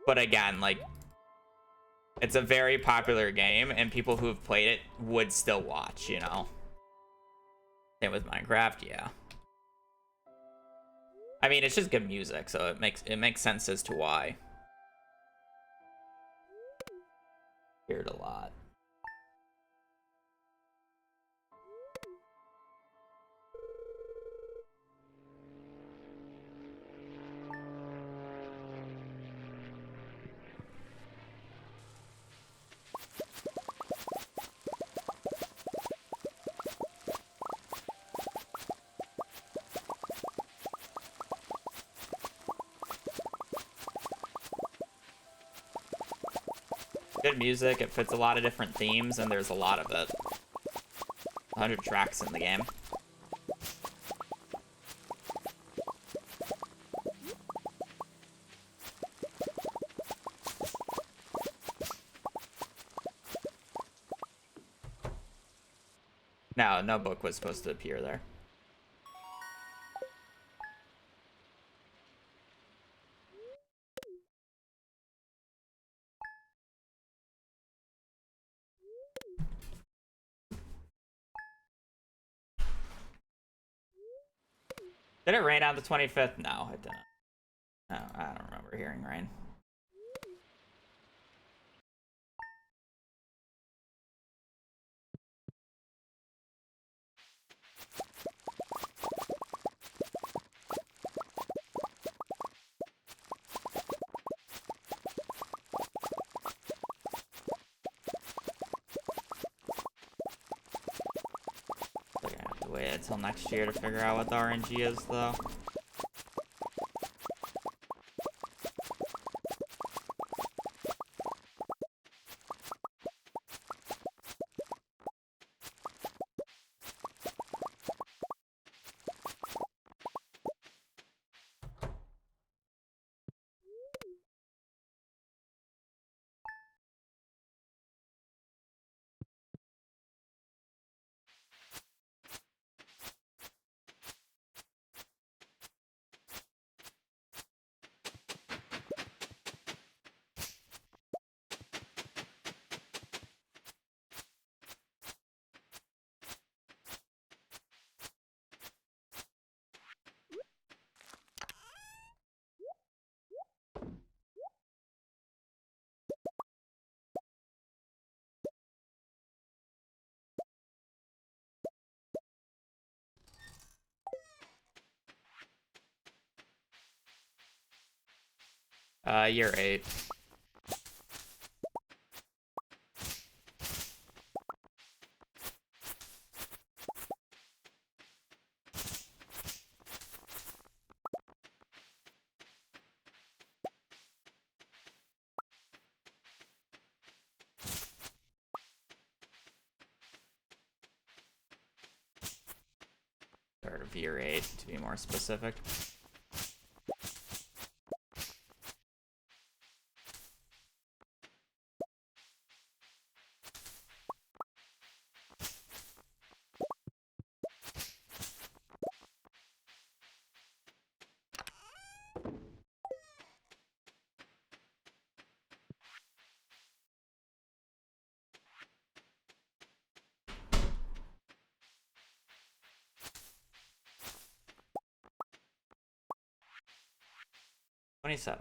But again, like, it's a very popular game, and people who have played it would still watch, you know? Same with Minecraft, yeah. I mean, it's just good music, so it makes sense as to why. Hear it a lot. Good music, it fits a lot of different themes, and there's a lot of it. 100 tracks in the game. No book was supposed to appear there. Did it rain on the 25th? No, it didn't. No, I don't remember hearing rain. We're gonna have to wait until next year to figure out what the RNG is, though. Year 8. Or V or 8 to be more specific. $27.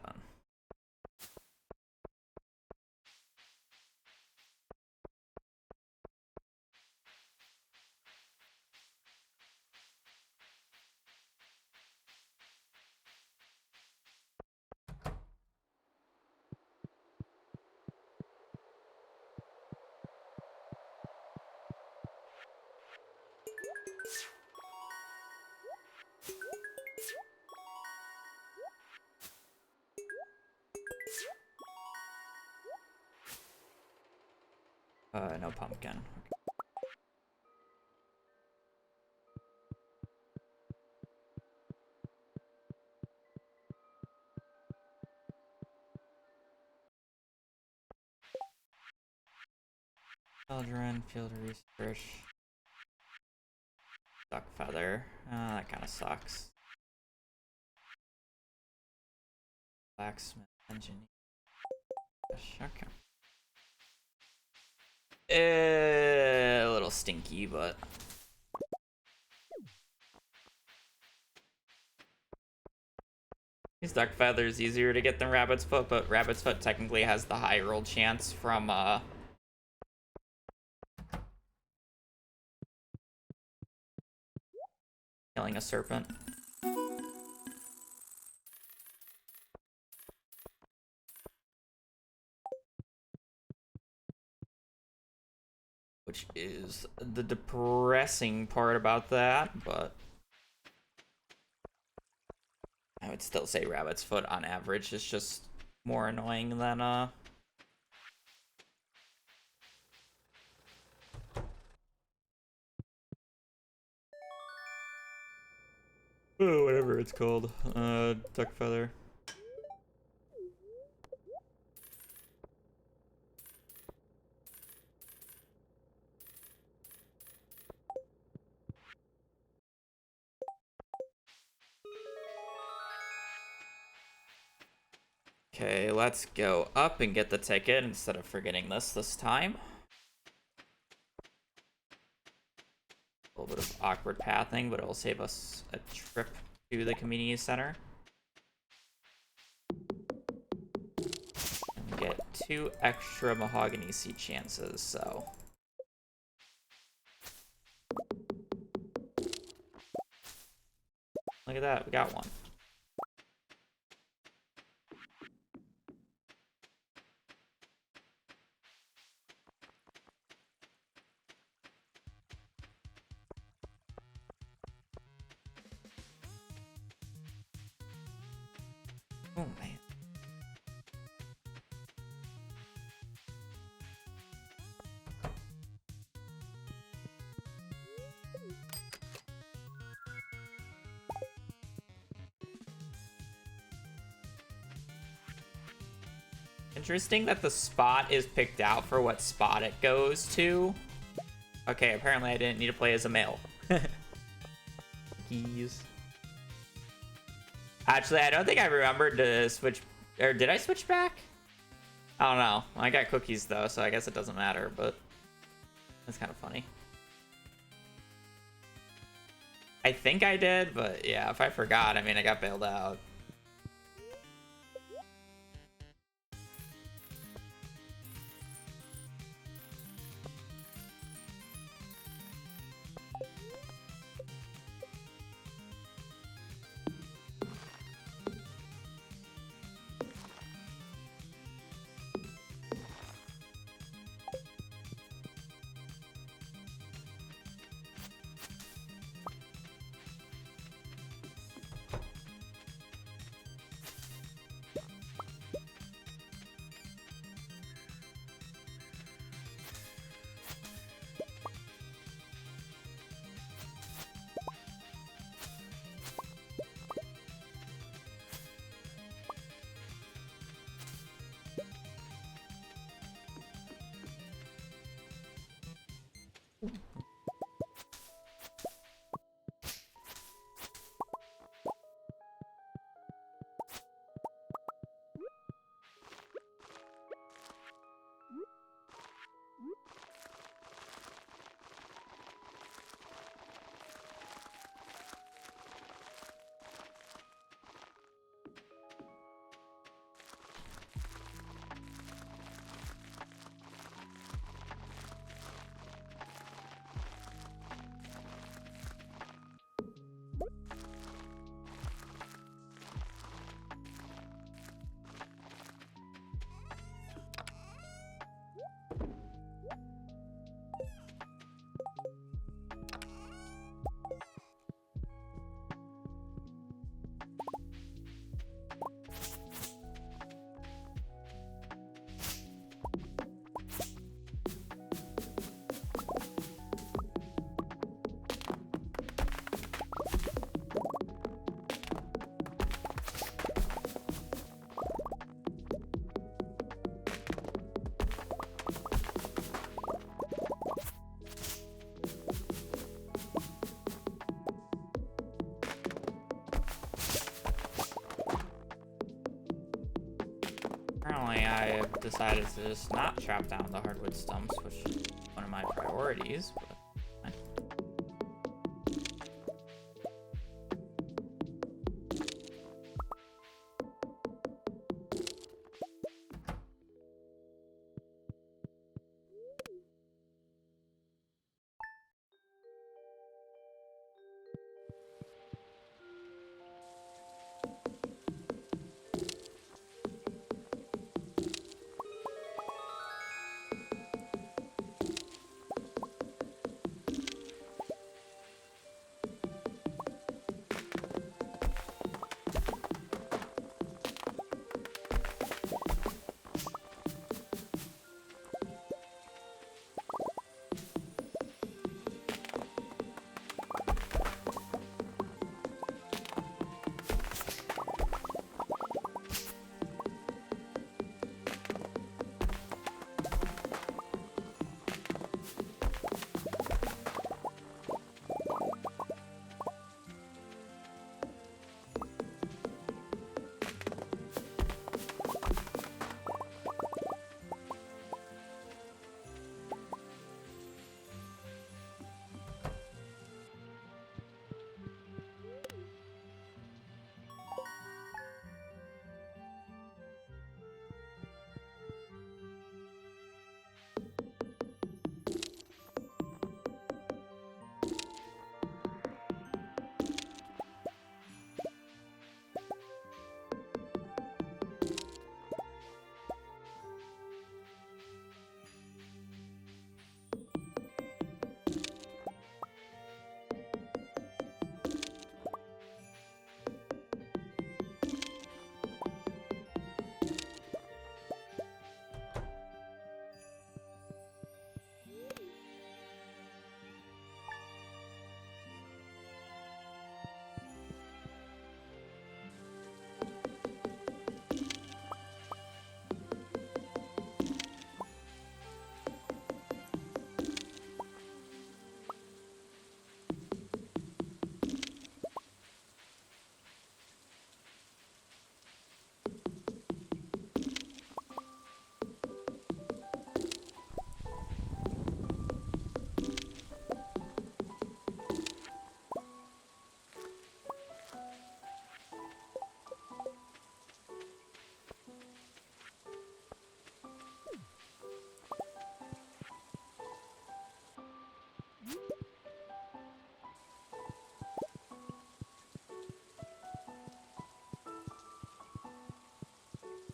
No pumpkin. Children, field research. Duck feather. That kind of sucks. Blacksmith, engineer. Okay. A little stinky, but these duck feathers easier to get than rabbit's foot, but rabbit's foot technically has the high roll chance from killing a serpent. Which is the depressing part about that, but I would still say rabbit's foot on average is just more annoying than oh, whatever it's called. Duck feather. Okay, let's go up and get the ticket instead of forgetting this time. A little bit of awkward pathing, but it'll save us a trip to the community center. And we get 2 extra mahogany seed chances, so. Look at that, we got one. Oh, man. Interesting that the spot is picked out for what spot it goes to. Okay, apparently I didn't need to play as a male. Keys. Actually, I don't think I remembered to switch, or did I switch back? I don't know. I got cookies though, so I guess it doesn't matter, but that's kind of funny. I think I did, but yeah, if I forgot, I mean, I got bailed out. decided to just not chop down the hardwood stumps, which is one of my priorities. But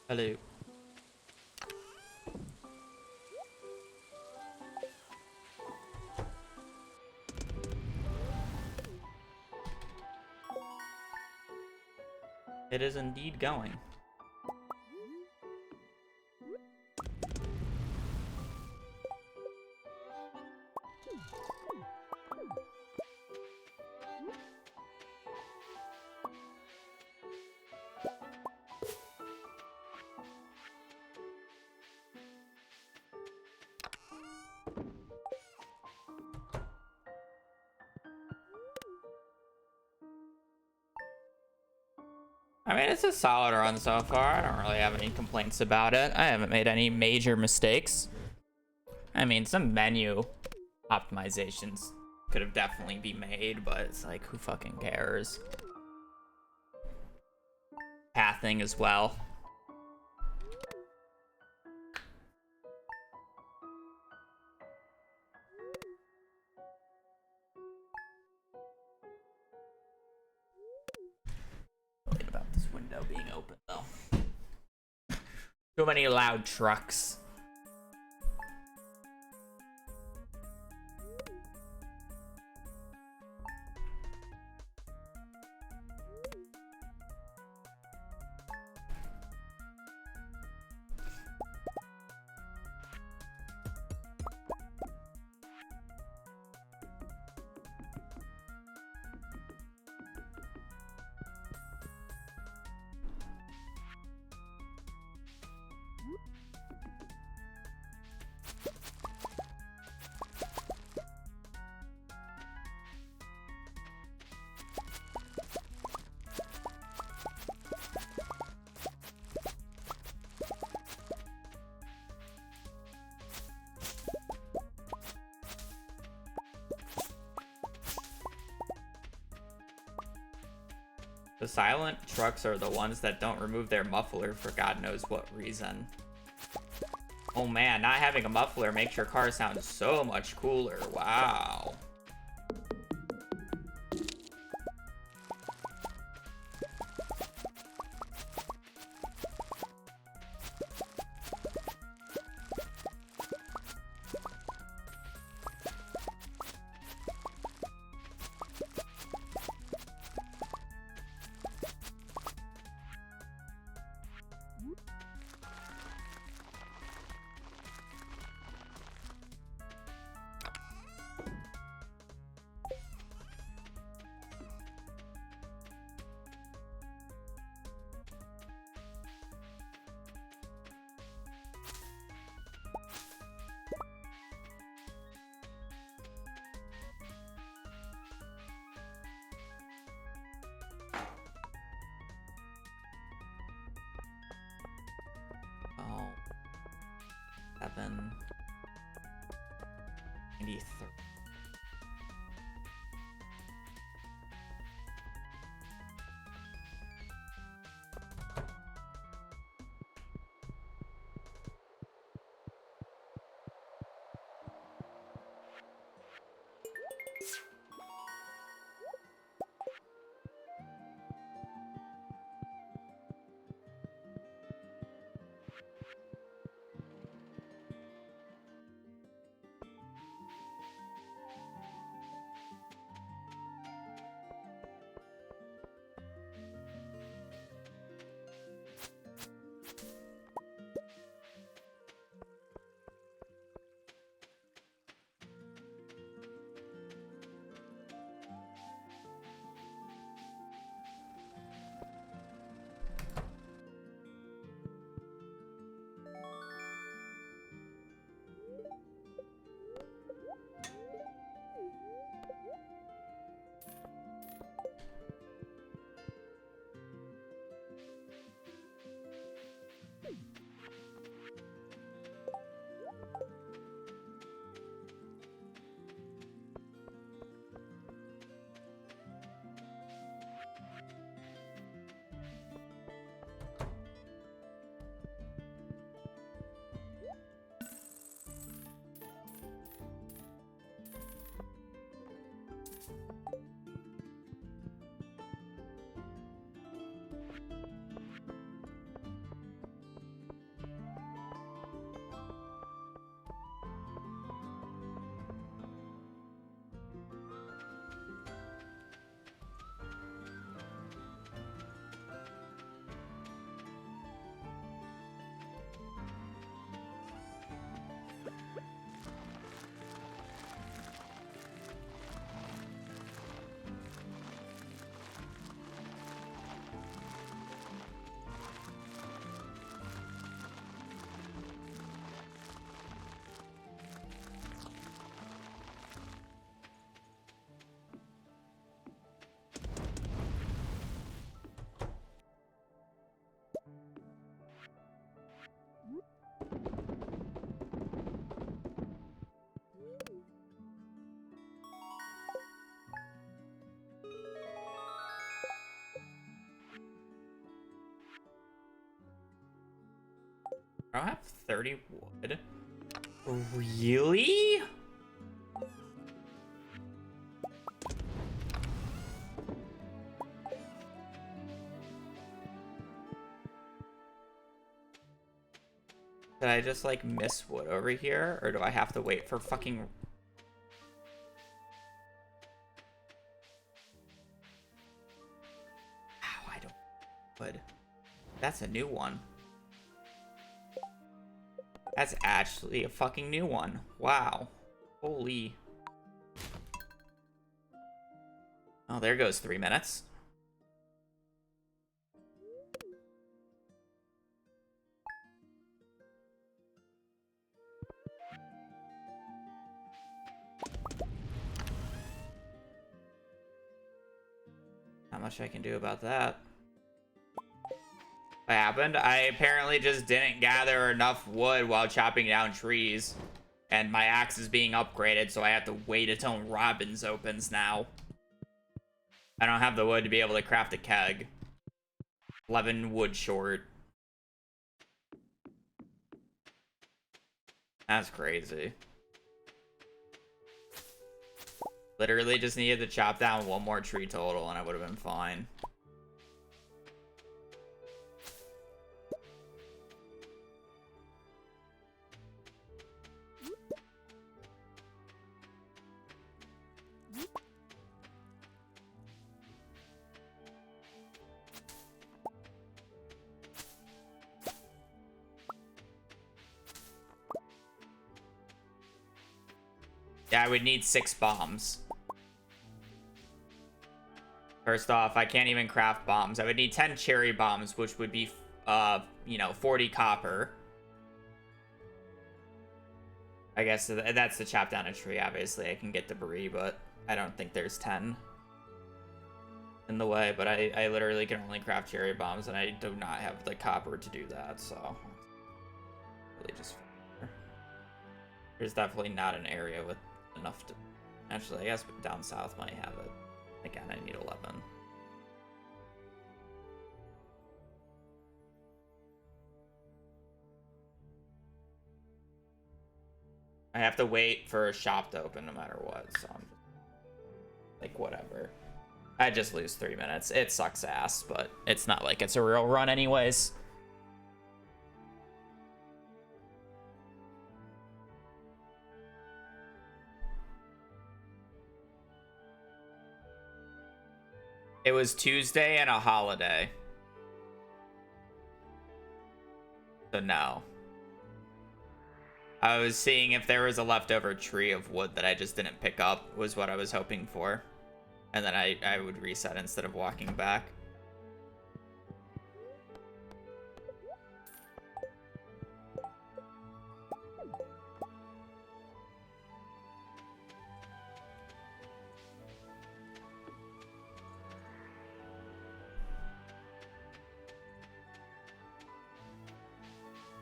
hello. It is indeed going. I mean, it's a solid run so far. I don't really have any complaints about it. I haven't made any major mistakes. I mean, some menu optimizations could have definitely been made, but it's like, who fucking cares? Pathing as well. Something about this window being open, though. Too many loud trucks. The silent trucks are the ones that don't remove their muffler for God knows what reason. Oh man, not having a muffler makes your car sound so much cooler. Wow. Oh, 793. I don't have 30 wood. Really? Did I just like miss wood over here? Or do I have to wait for fucking... Ow, I don't... Wood. That's a new one. That's actually a fucking new one. Wow. Holy. Oh, there goes 3 minutes. Not much I can do about that. What happened? I apparently just didn't gather enough wood while chopping down trees. And my axe is being upgraded, so I have to wait until Robin's opens now. I don't have the wood to be able to craft a keg. 11 wood short. That's crazy. Literally just needed to chop down one more tree total and I would have been fine. Yeah, I would need 6 bombs. First off, I can't even craft bombs. I would need 10 cherry bombs, which would be, you know, 40 copper. I guess that's to chop down a tree, obviously. I can get debris, but I don't think there's 10 in the way. But I literally can only craft cherry bombs, and I do not have the copper to do that, so... Really just... There's definitely not an area with enough to... Actually, I guess down south might have it. Again, I need 11. I have to wait for a shop to open no matter what, so I'm just... Like, whatever. I just lose 3 minutes. It sucks ass, but it's not like it's a real run anyways. It was Tuesday and a holiday. So no. I was seeing if there was a leftover tree of wood that I just didn't pick up, was what I was hoping for. And then I would reset instead of walking back.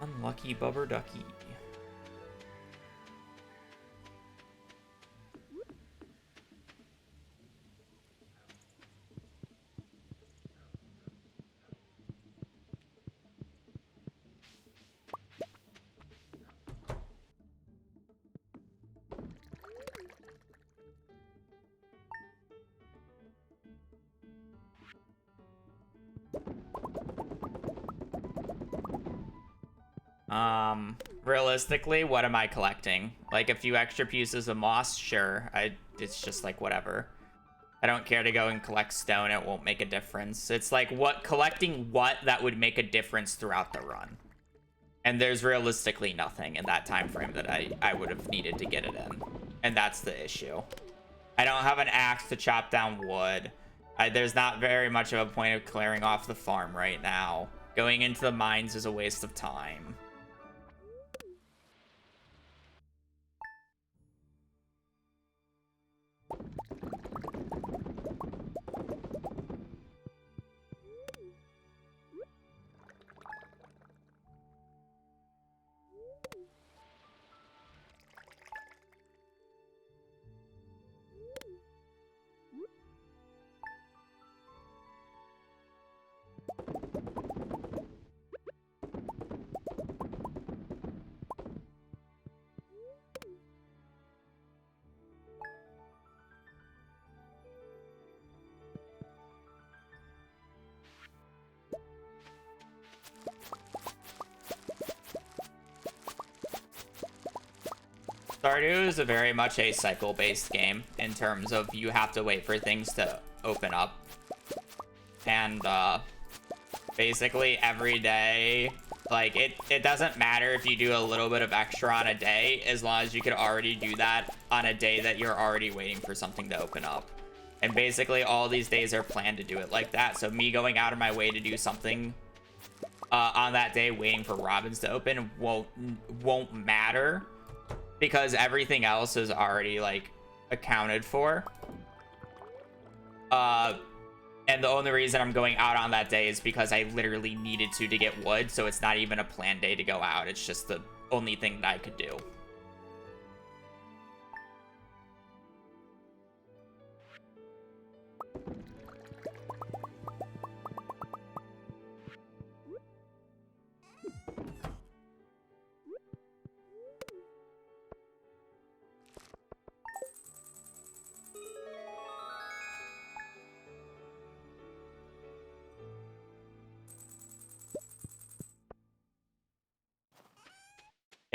Unlucky bubber ducky. Realistically, what am I collecting? Like a few extra pieces of moss? Sure. It's just like whatever. I don't care to go and collect stone. It won't make a difference. It's like collecting what that would make a difference throughout the run. And there's realistically nothing in that time frame that I would have needed to get it in. And that's the issue. I don't have an axe to chop down wood. There's not very much of a point of clearing off the farm right now. Going into the mines is a waste of time. Stardew is a very much a cycle-based game in terms of you have to wait for things to open up. And, basically every day, like, it doesn't matter if you do a little bit of extra on a day, as long as you could already do that on a day that you're already waiting for something to open up. And basically all these days are planned to do it like that, so me going out of my way to do something on that day waiting for robins to open won't matter. Because everything else is already, like, accounted for. And the only reason I'm going out on that day is because I literally needed to get wood, so it's not even a planned day to go out. It's just the only thing that I could do.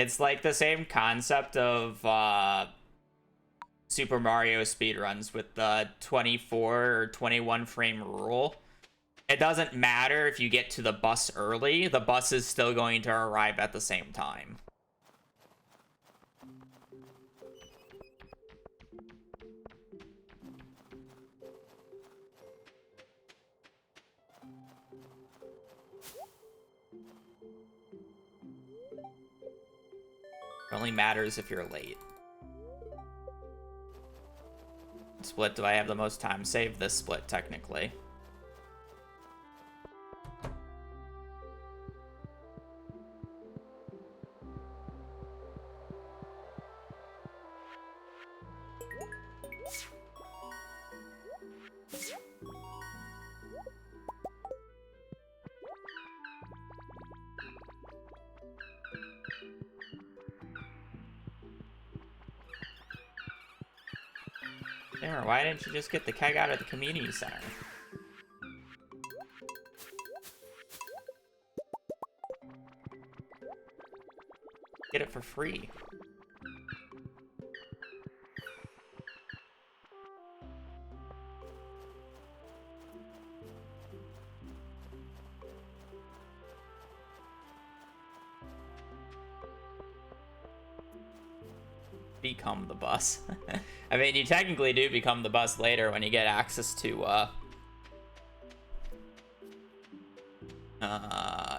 It's like the same concept of Super Mario speedruns with the 24 or 21 frame rule. It doesn't matter if you get to the bus early, the bus is still going to arrive at the same time. It only matters if you're late. Split, do I have the most time saved this split, technically? Damn, why didn't you just get the keg out of the community center? Get it for free. Become the bus. I mean, you technically do become the bus later when you get access to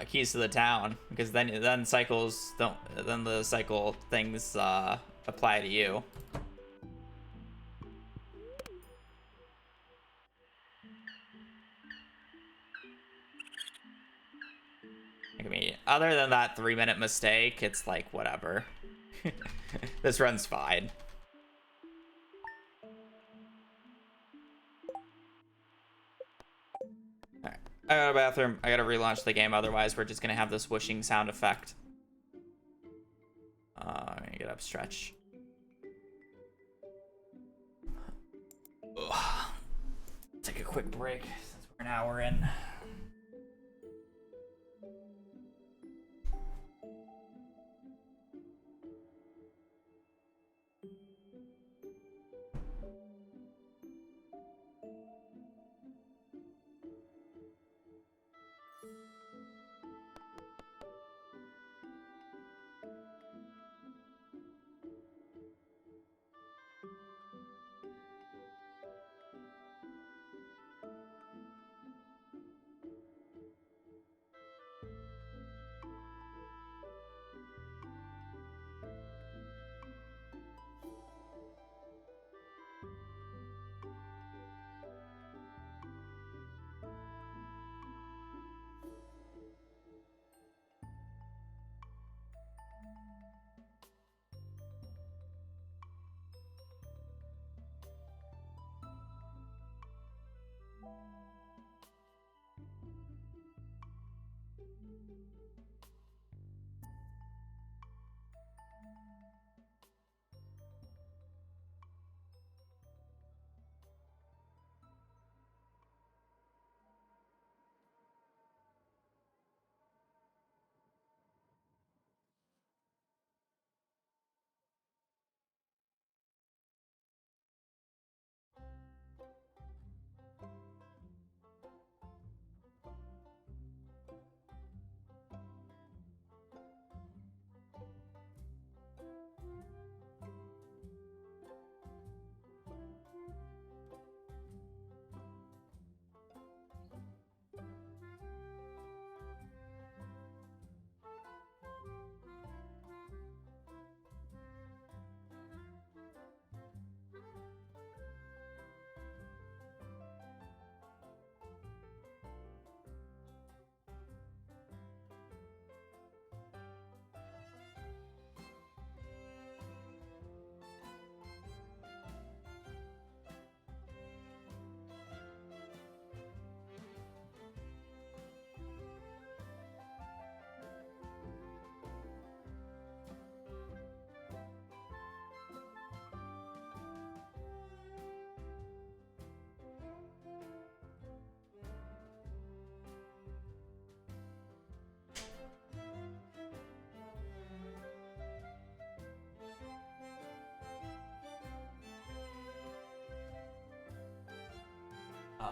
keys to the town, because then cycles don't, then the cycle things apply to you. I mean, other than that 3-minute mistake, it's like whatever. This run's fine. Alright. I got a bathroom. I gotta relaunch the game, otherwise we're just gonna have this whooshing sound effect. I'm gonna get up, stretch. Ugh. Take a quick break since we're an hour in.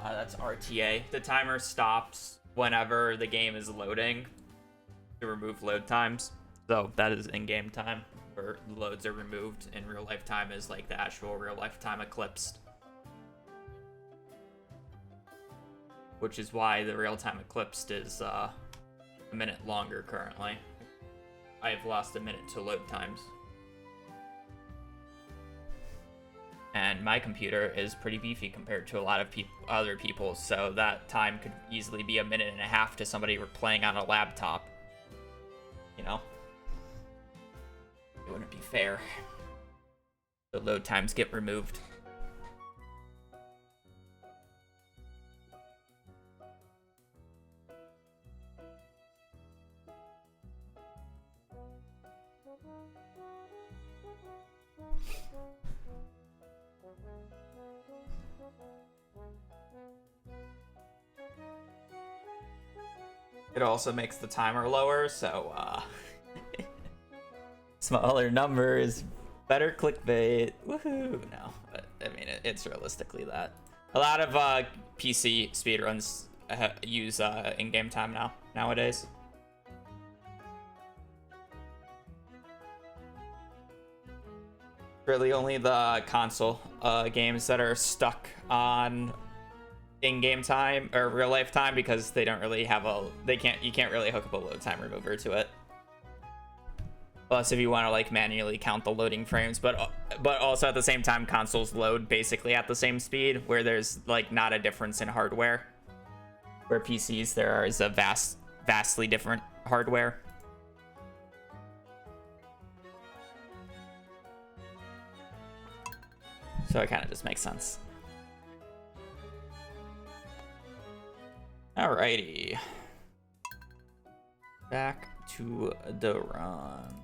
That's RTA. The timer stops whenever the game is loading to remove load times. So that is in-game time, where loads are removed. In real life time is like the actual real life time eclipsed. Which is why the real time eclipsed is a minute longer currently. I have lost a minute to load times. And my computer is pretty beefy compared to a lot of other people's, so that time could easily be a minute and a half to somebody playing on a laptop. You know? It wouldn't be fair. The load times get removed. It also makes the timer lower, so smaller numbers, better clickbait. Woohoo! No, but I mean it's realistically that. A lot of PC speedruns use in-game time nowadays. Really, only the console games that are stuck on in-game time or real life time, because they don't really have you can't really hook up a load time remover to it. Plus, if you want to like manually count the loading frames, but also at the same time, consoles load basically at the same speed, where there's like not a difference in hardware. Where PCs there is a vastly different hardware. So it kind of just makes sense. Alrighty. Back to the run.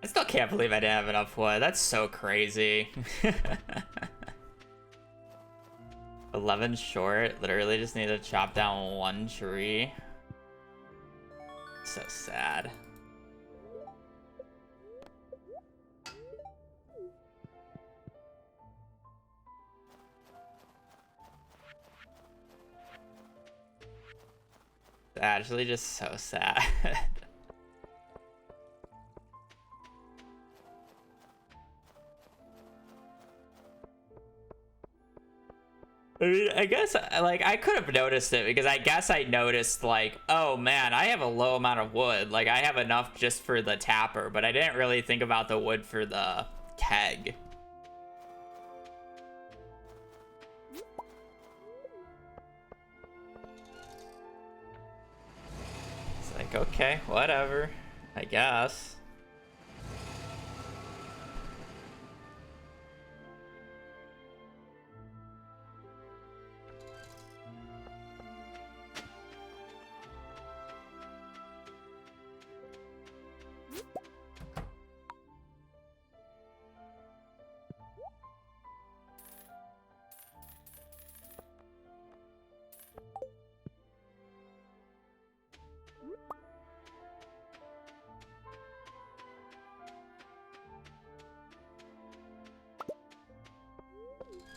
I still can't believe I didn't have enough wood. That's so crazy. 11 short. Literally just need to chop down one tree. So sad. It's actually just so sad. I mean, I guess, like, I could have noticed it because I guess I noticed, like, oh man, I have a low amount of wood. Like, I have enough just for the tapper, but I didn't really think about the wood for the keg. It's like, okay, whatever, I guess.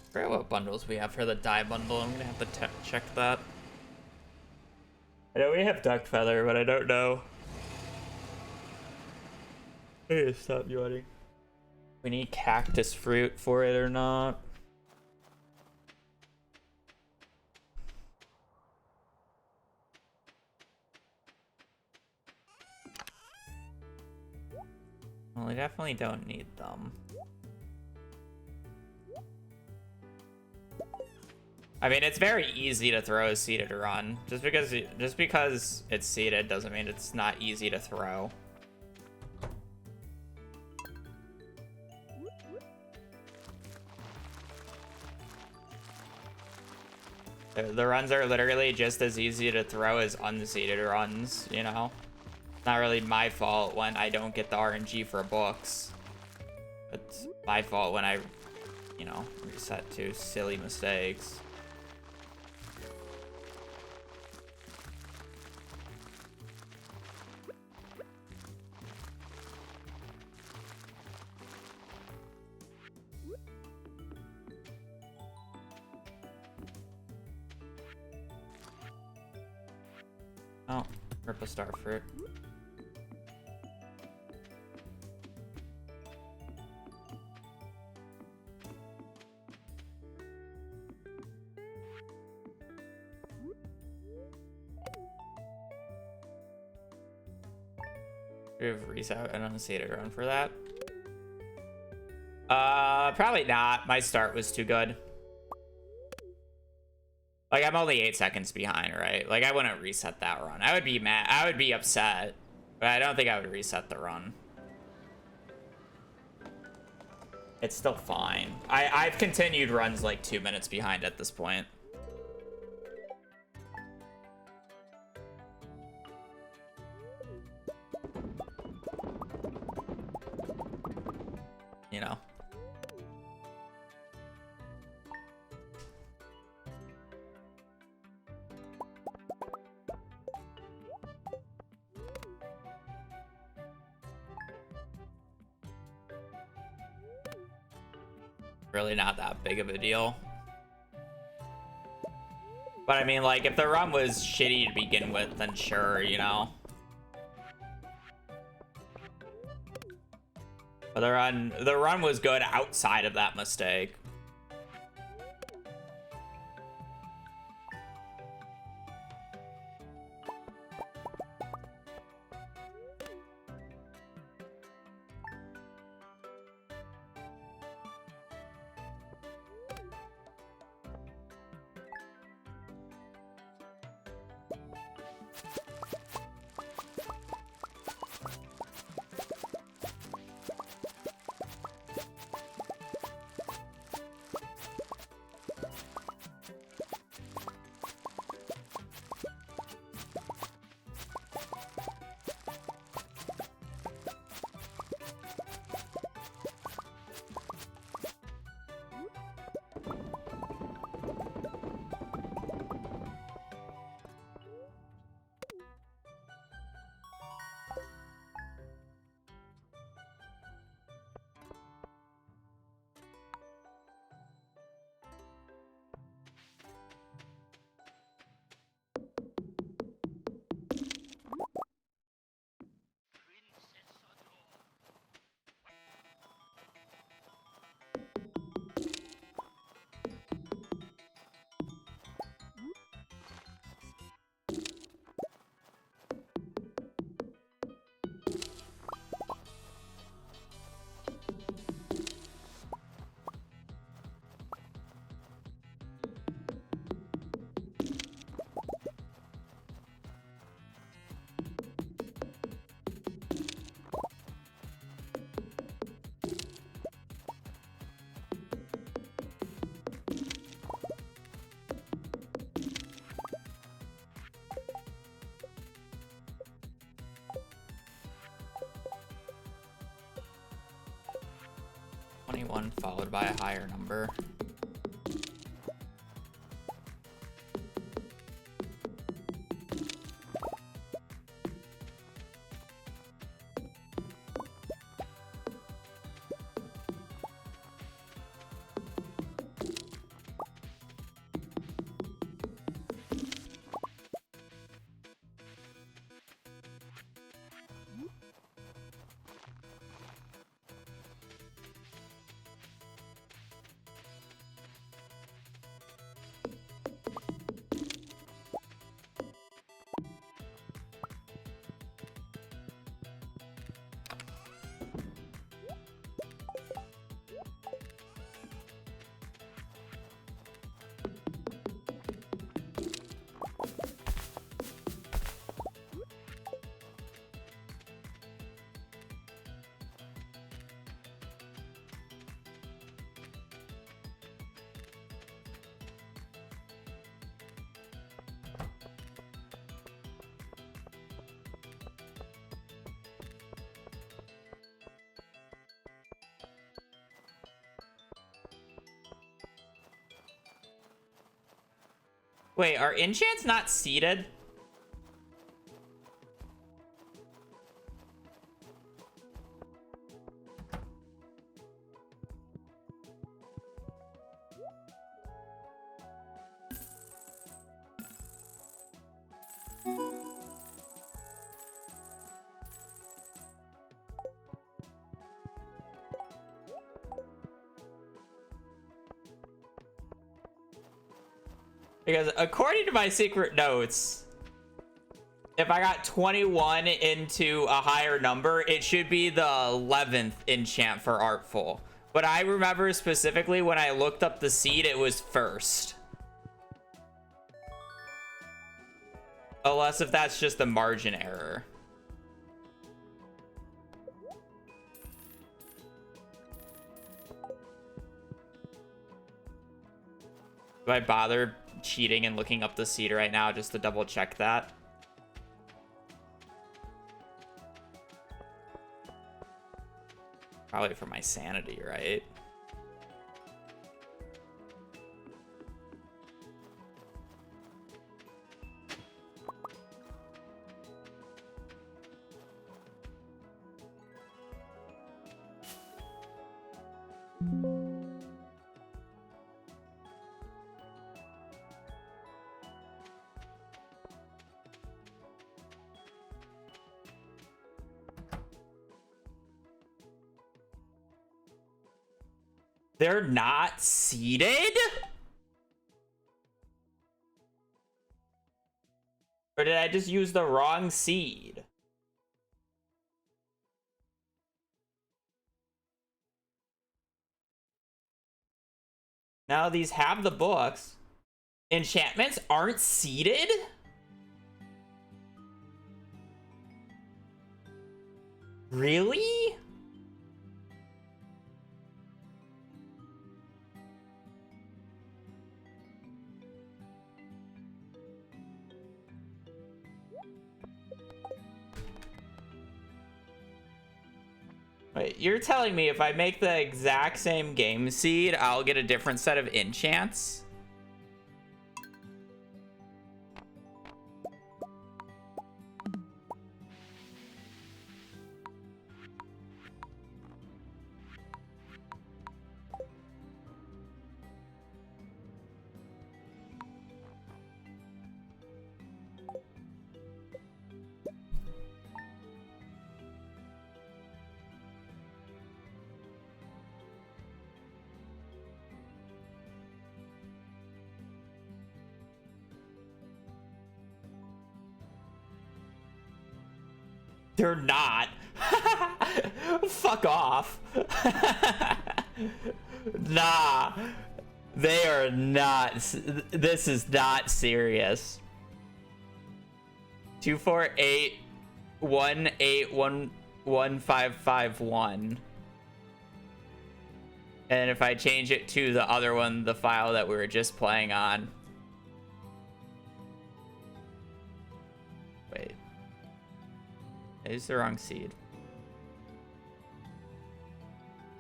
I forget what bundles we have for the dye bundle. I'm gonna have to check that. I know we have duck feather, but I don't know. I need to stop yawning. We need cactus fruit for it or not. Well, we definitely don't need them. I mean, it's very easy to throw a seeded run. Just because it's seeded doesn't mean it's not easy to throw. The runs are literally just as easy to throw as unseeded runs, you know? Not really my fault when I don't get the RNG for books. It's my fault when I, you know, reset to silly mistakes. Oh, purple star fruit. We have reset an unseeded run for that. Probably not. My start was too good. Like, I'm only 8 seconds behind, right? Like, I wouldn't reset that run. I would be mad. I would be upset. But I don't think I would reset the run. It's still fine. I've continued runs like 2 minutes behind at this point. You know? Really not that big of a deal. But I mean, like, if the run was shitty to begin with, then sure, you know? But the run was good outside of that mistake. 21 followed by a higher number. Wait, are enchants not seeded? Because according to my secret notes, if I got 21 into a higher number, it should be the 11th enchant for Artful. But I remember specifically when I looked up the seed, it was first. Unless if that's just a margin error. Do I bother cheating and looking up the seed right now just to double check that? Probably for my sanity, right? They're not seeded? Or did I just use the wrong seed? Now these have the books. Enchantments aren't seeded? Really? Wait, you're telling me if I make the exact same game seed, I'll get a different set of enchants? They're not. Fuck off. Nah. They are not. This is not serious. 24818111551. And if I change it to the other one, the file that we were just playing on. Wait. I used the wrong seed.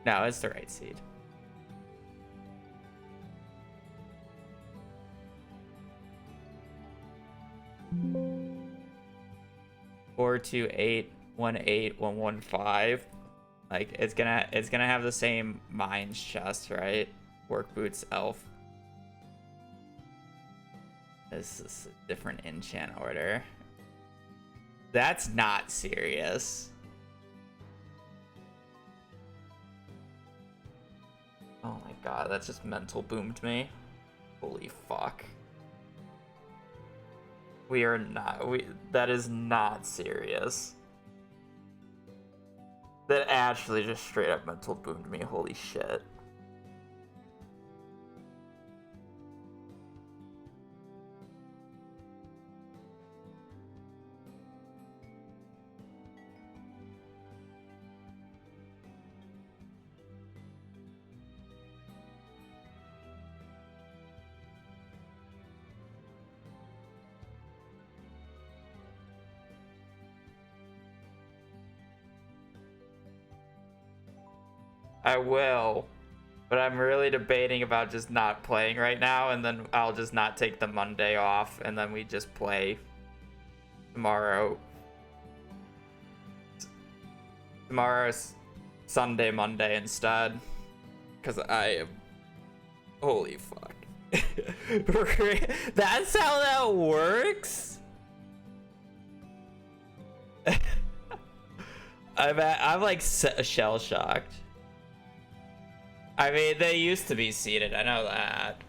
No, it's the right seed. Four, 2, 8, 1, 8, 1, 1, 5. Like it's gonna have the same mines chest, right? Work boots, elf. This is a different enchant order. That's not serious. Oh my god, that just mental boomed me. Holy fuck. We are not, that is not serious. That actually just straight up mental boomed me, holy shit. I will, but I'm really debating about just not playing right now, and then I'll just not take the Monday off, and then we just play tomorrow. Tomorrow's Sunday, Monday instead, because I am. Holy fuck. That's how that works? I'm like shell shocked. I mean, they used to be seated, I know that.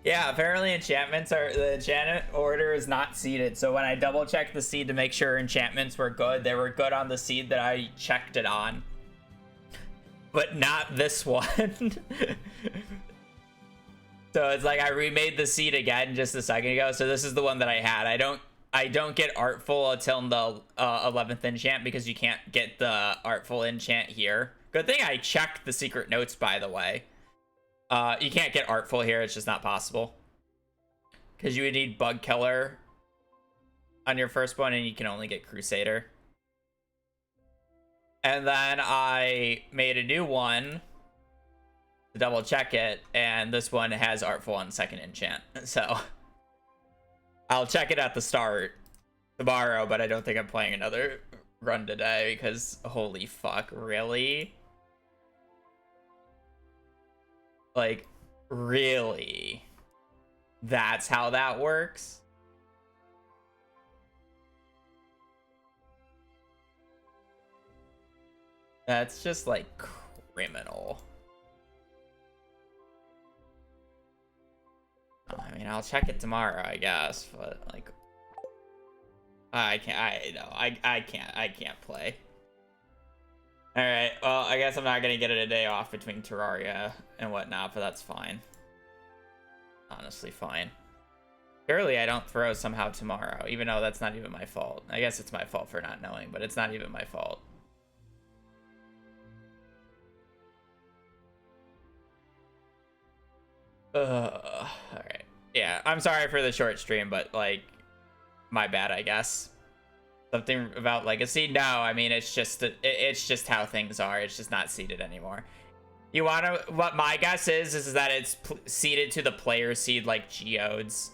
Yeah, apparently enchantments are, the enchantment order is not seeded. So when I double checked the seed to make sure enchantments were good, they were good on the seed that I checked it on. But not this one. So it's like I remade the seed again just a second ago. So this is the one that I had. I don't get Artful until the 11th enchant because you can't get the Artful enchant here. Good thing I checked the secret notes, by the way. You can't get Artful here. It's just not possible. Because you would need Bug Killer on your first one, and you can only get Crusader. And then I made a new one to double check it, and this one has Artful on second enchant. So I'll check it at the start tomorrow, but I don't think I'm playing another run today because holy fuck, really? Like, really? That's how that works? That's just like criminal. I mean, I'll check it tomorrow, I guess, but like, I can't play. All right, well, I guess I'm not gonna get it a day off between Terraria and whatnot, but that's fine. Honestly, fine. Surely I don't throw somehow tomorrow, even though that's not even my fault. I guess it's my fault for not knowing, but it's not even my fault. All right. Yeah, I'm sorry for the short stream, but like, my bad, I guess. Something about Legacy? No, I mean, it's just how things are. It's just not seeded anymore. You wanna, what my guess is that it's seeded to the player seed like Geodes.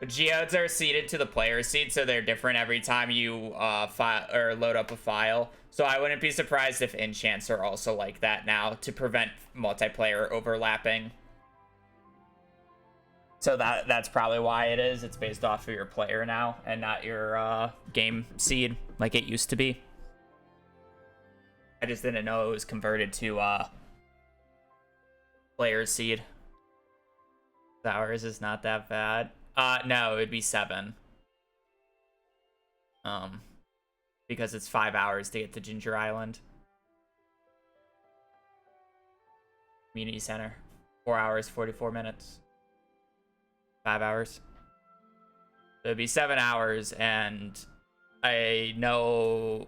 Geodes are seeded to the player seed, so they're different every time you file or load up a file. So I wouldn't be surprised if enchants are also like that now to prevent multiplayer overlapping. So that's probably why it is. It's based off of your player now and not your game seed like it used to be. I just didn't know it was converted to player seed. Ours is not that bad. No, it would be 7. Because it's 5 hours to get to Ginger Island. Community Center. 4 hours, 44 minutes. 5 hours. So it'd be 7 hours, and I know.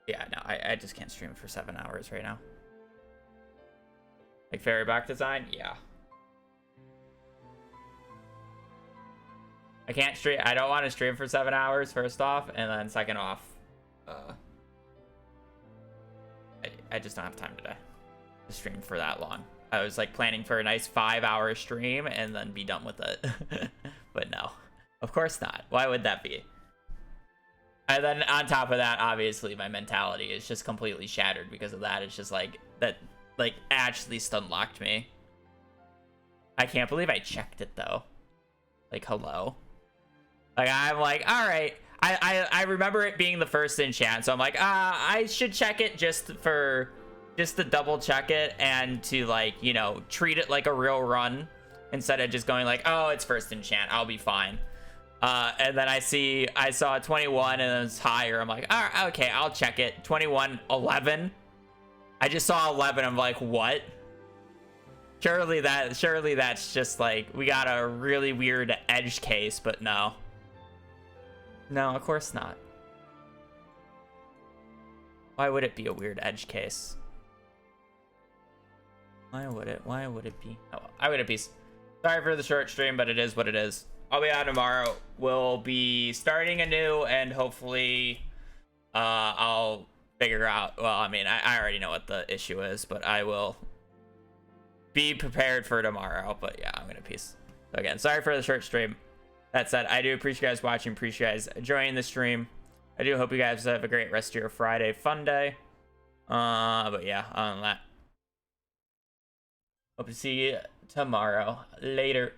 Yeah, no, I just can't stream for 7 hours right now. Like Fairy Back Design? Yeah. I can't stream. I don't want to stream for 7 hours, first off, and then second off, I just don't have time today to stream for that long. I was like planning for a nice 5-hour stream and then be done with it. But no, of course not. Why would that be? And then on top of that, obviously my mentality is just completely shattered because of that. It's just like that, like actually stunlocked me. I can't believe I checked it though. Like, hello. Like, I'm like, all right. I remember it being the first enchant, so I'm like, I should check it just to double check it and to, like, you know, treat it like a real run instead of just going like, oh, it's first enchant, I'll be fine. And then I saw 21 and it's higher. I'm like, all right, okay, I'll check it. 21, 11. I just saw 11. I'm like, what? Surely that's just like, we got a really weird edge case, but no. No, of course not. Why would it be a weird edge case? Why would it be? Oh, I would be. Sorry for the short stream, but it is what it is. I'll be out tomorrow. We'll be starting anew, and hopefully, I'll figure out. Well, I mean, I already know what the issue is, but I will be prepared for tomorrow. But yeah, I'm gonna peace. So again, sorry for the short stream. That said, I do appreciate you guys watching. Appreciate you guys enjoying the stream. I do hope you guys have a great rest of your Friday fun day. But yeah, other than that, hope to see you tomorrow. Later.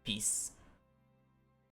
Peace.